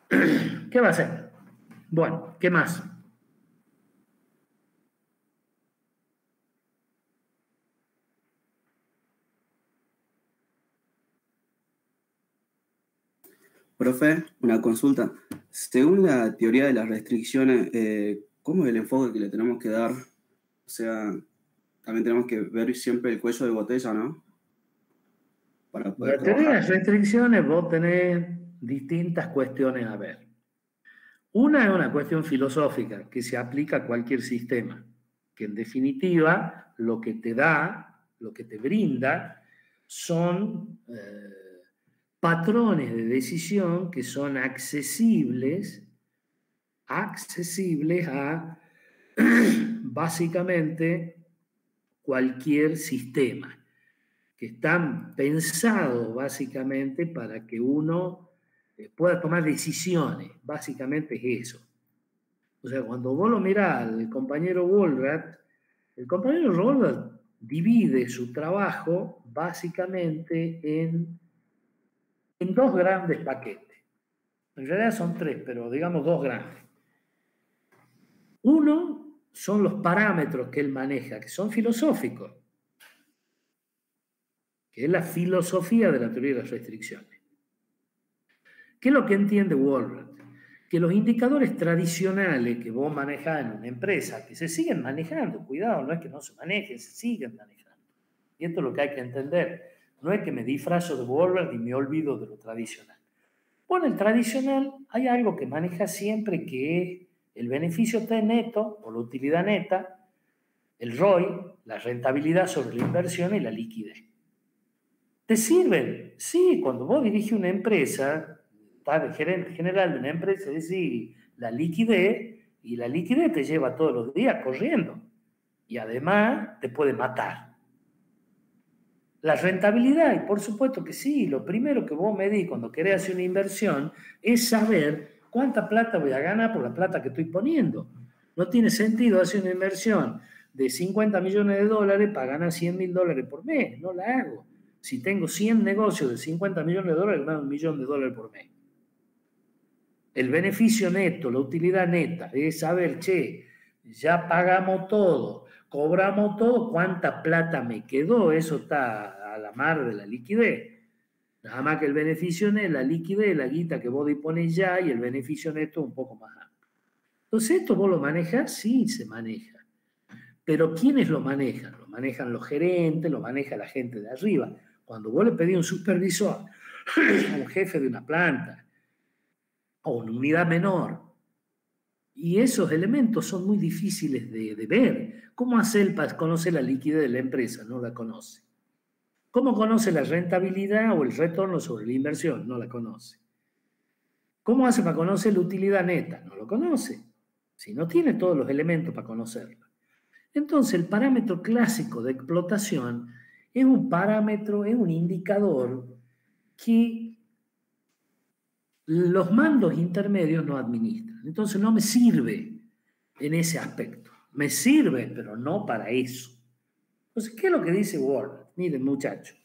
¿Qué va a hacer? Bueno, ¿qué más? Profe, una consulta. Según la teoría de las restricciones, ¿cómo es el enfoque que le tenemos que dar? O sea, también tenemos que ver siempre el cuello de botella, ¿no? Para poder La teoría de las restricciones, vos tenés distintas cuestiones a ver. Una es una cuestión filosófica que se aplica a cualquier sistema, que en definitiva lo que te da, lo que te brinda, son patrones de decisión que son accesibles a básicamente cualquier sistema, que están pensados básicamente para que uno pueda tomar decisiones. Básicamente es eso. O sea, cuando vos lo mirás al compañero Wohlrath, el compañero Wohlrath divide su trabajo básicamente en dos grandes paquetes. En realidad son tres, pero digamos dos grandes. Uno son los parámetros que él maneja, que son filosóficos, que es la filosofía de la teoría de las restricciones. ¿Qué es lo que entiende Wohlrath? Que los indicadores tradicionales que vos manejás en una empresa, que se siguen manejando, cuidado, no es que no se manejen, se siguen manejando. Y esto es lo que hay que entender. No es que me disfrazo de Wohlrath y me olvido de lo tradicional. Bueno, el tradicional hay algo que maneja siempre, que es el beneficio T neto o la utilidad neta, el ROI, la rentabilidad sobre la inversión y la liquidez. ¿Te sirven? Sí, cuando vos dirigís una empresa, estás de gerente general de una empresa, decís la liquidez, y la liquidez te lleva todos los días corriendo. Y además te puede matar. La rentabilidad, y por supuesto que sí, lo primero que vos medís cuando querés hacer una inversión es saber cuánta plata voy a ganar por la plata que estoy poniendo. No tiene sentido hacer una inversión de 50 millones de dólares para ganar 100.000 dólares por mes. No la hago. Si tengo 100 negocios de 50 millones de dólares, gano 1 millón de dólares por mes. El beneficio neto, la utilidad neta, es saber, che, ya pagamos todo, cobramos todo, ¿cuánta plata me quedó? Eso está a la mar de la liquidez. Nada más que el beneficio neto, la liquidez, la guita que vos disponés ya, y el beneficio neto un poco más amplio. Entonces, ¿esto vos lo manejas? Sí, se maneja. Pero ¿quiénes lo manejan? Lo manejan los gerentes, lo maneja la gente de arriba. Cuando vos le pedís a un supervisor, a un jefe de una planta, o una unidad menor, y esos elementos son muy difíciles de ver. ¿Cómo hace él para conocer la liquidez de la empresa? No la conoce. ¿Cómo conoce la rentabilidad o el retorno sobre la inversión? No la conoce. ¿Cómo hace para conocer la utilidad neta? No lo conoce. Si no tiene todos los elementos para conocerlo. Entonces, el parámetro clásico de explotación es un parámetro, es un indicador que los mandos intermedios no administran. Entonces, no me sirve en ese aspecto. Me sirve, pero no para eso. Entonces, ¿qué es lo que dice Warburg? Miren, muchachos.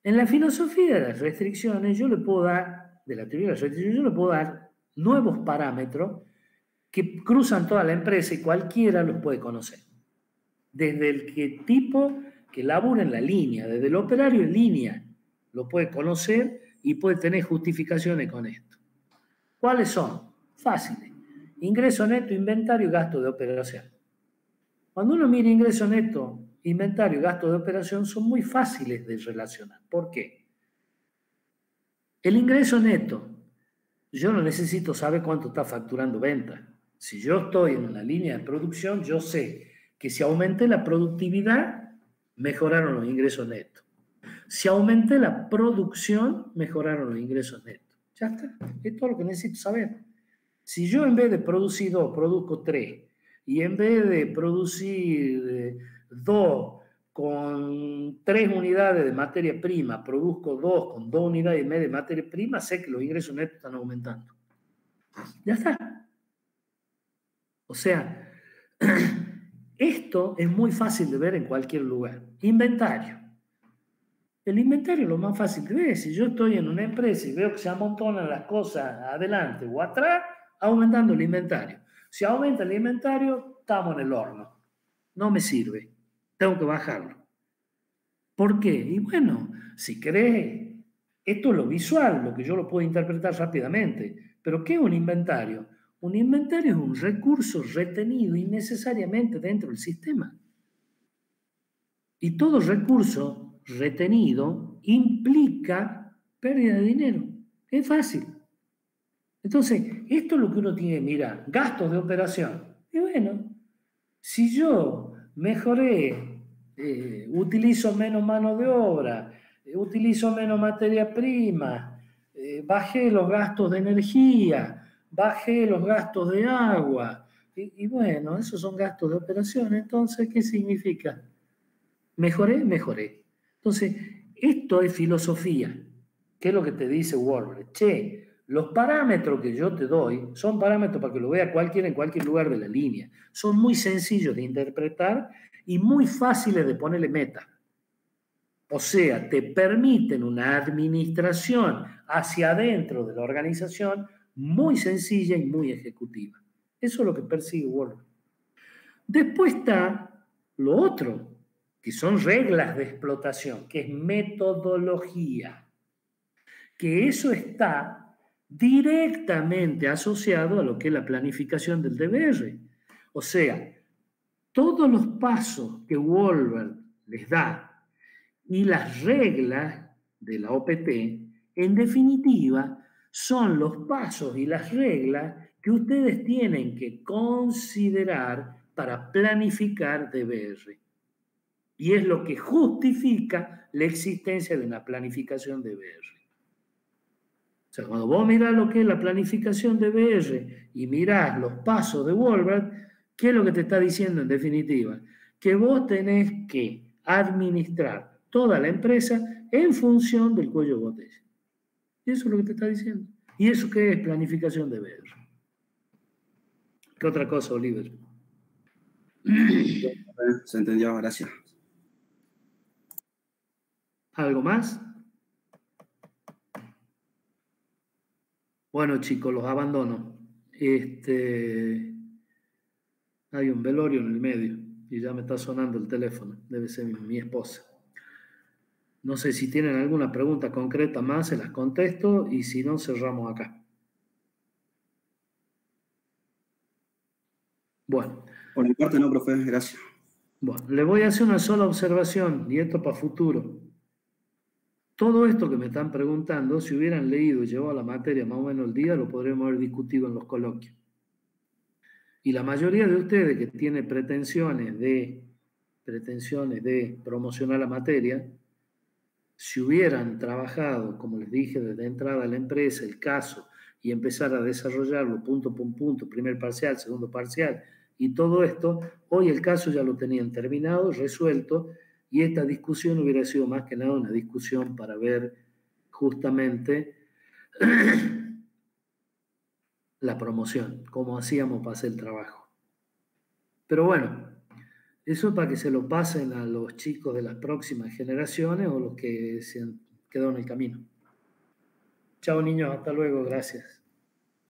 En la filosofía de las restricciones, yo le puedo dar, de la teoría de las restricciones, yo le puedo dar nuevos parámetros que cruzan toda la empresa y cualquiera los puede conocer. Desde el tipo que labura en la línea, desde el operario en línea, lo puede conocer y puede tener justificaciones con esto. ¿Cuáles son? Fáciles. Ingreso neto, inventario y gasto de operación. Cuando uno mira ingreso neto, inventario y gasto de operación, son muy fáciles de relacionar. ¿Por qué? El ingreso neto, yo no necesito saber cuánto está facturando venta. Si yo estoy en una línea de producción, yo sé que si aumenté la productividad, mejoraron los ingresos netos. Si aumenté la producción, mejoraron los ingresos netos. Ya está, es todo lo que necesito saber. Si yo en vez de producir 2, produzco 3, y en vez de producir 2 con 3 unidades de materia prima, produzco 2 con 2 unidades y media de materia prima, sé que los ingresos netos están aumentando. Ya está. O sea, esto es muy fácil de ver en cualquier lugar. Inventario. El inventario es lo más fácil de ver. Si yo estoy en una empresa y veo que se amontonan las cosas adelante o atrás, aumentando el inventario. Si aumenta el inventario, estamos en el horno. No me sirve. Tengo que bajarlo. ¿Por qué? Y bueno, si querés, esto es lo visual, lo que yo lo puedo interpretar rápidamente. ¿Pero qué es un inventario? Un inventario es un recurso retenido innecesariamente dentro del sistema. Y todo recurso retenido implica pérdida de dinero. Es fácil. Entonces, esto es lo que uno tiene que mirar. Gastos de operación. Y bueno, si yo mejoré, utilizo menos mano de obra, utilizo menos materia prima, bajé los gastos de energía, bajé los gastos de agua, y bueno, esos son gastos de operación. Entonces, ¿qué significa? ¿Mejoré? Mejoré. Entonces, esto es filosofía. ¿Qué es lo que te dice Warburg? Che, los parámetros que yo te doy son parámetros para que lo vea cualquiera en cualquier lugar de la línea. Son muy sencillos de interpretar y muy fáciles de ponerle meta. O sea, te permiten una administración hacia adentro de la organización muy sencilla y muy ejecutiva. Eso es lo que persigue Warburg. Después está lo otro, que son reglas de explotación, que es metodología, que eso está directamente asociado a lo que es la planificación del DBR. O sea, todos los pasos que Warburg les da y las reglas de la OPT, en definitiva, son los pasos y las reglas que ustedes tienen que considerar para planificar DBR. Y es lo que justifica la existencia de una planificación de BR. O sea, cuando vos mirás lo que es la planificación de BR y mirás los pasos de Wolbert, ¿qué es lo que te está diciendo en definitiva? Que vos tenés que administrar toda la empresa en función del cuello de botella. Y eso es lo que te está diciendo. ¿Y eso qué es planificación de BR? ¿Qué otra cosa, Oliver? Se entendió, gracias. ¿Algo más? Bueno, chicos, los abandono. Hay un velorio en el medio y ya me está sonando el teléfono. Debe ser mi esposa. No sé si tienen alguna pregunta concreta más, se las contesto y si no, cerramos acá. Bueno. Por mi parte no, profe, gracias. Bueno, le voy a hacer una sola observación y esto para futuro. Todo esto que me están preguntando, si hubieran leído y llevado la materia más o menos el día, lo podríamos haber discutido en los coloquios. Y la mayoría de ustedes que tienen pretensiones de promocionar la materia, si hubieran trabajado, como les dije, desde entrada a la empresa, el caso, y empezar a desarrollarlo punto por punto, primer parcial, segundo parcial, y todo esto, hoy el caso ya lo tenían terminado, resuelto, y esta discusión hubiera sido más que nada una discusión para ver justamente la promoción, cómo hacíamos para hacer el trabajo. Pero bueno, eso es para que se lo pasen a los chicos de las próximas generaciones o los que se han quedado en el camino. Chao niños, hasta luego, gracias.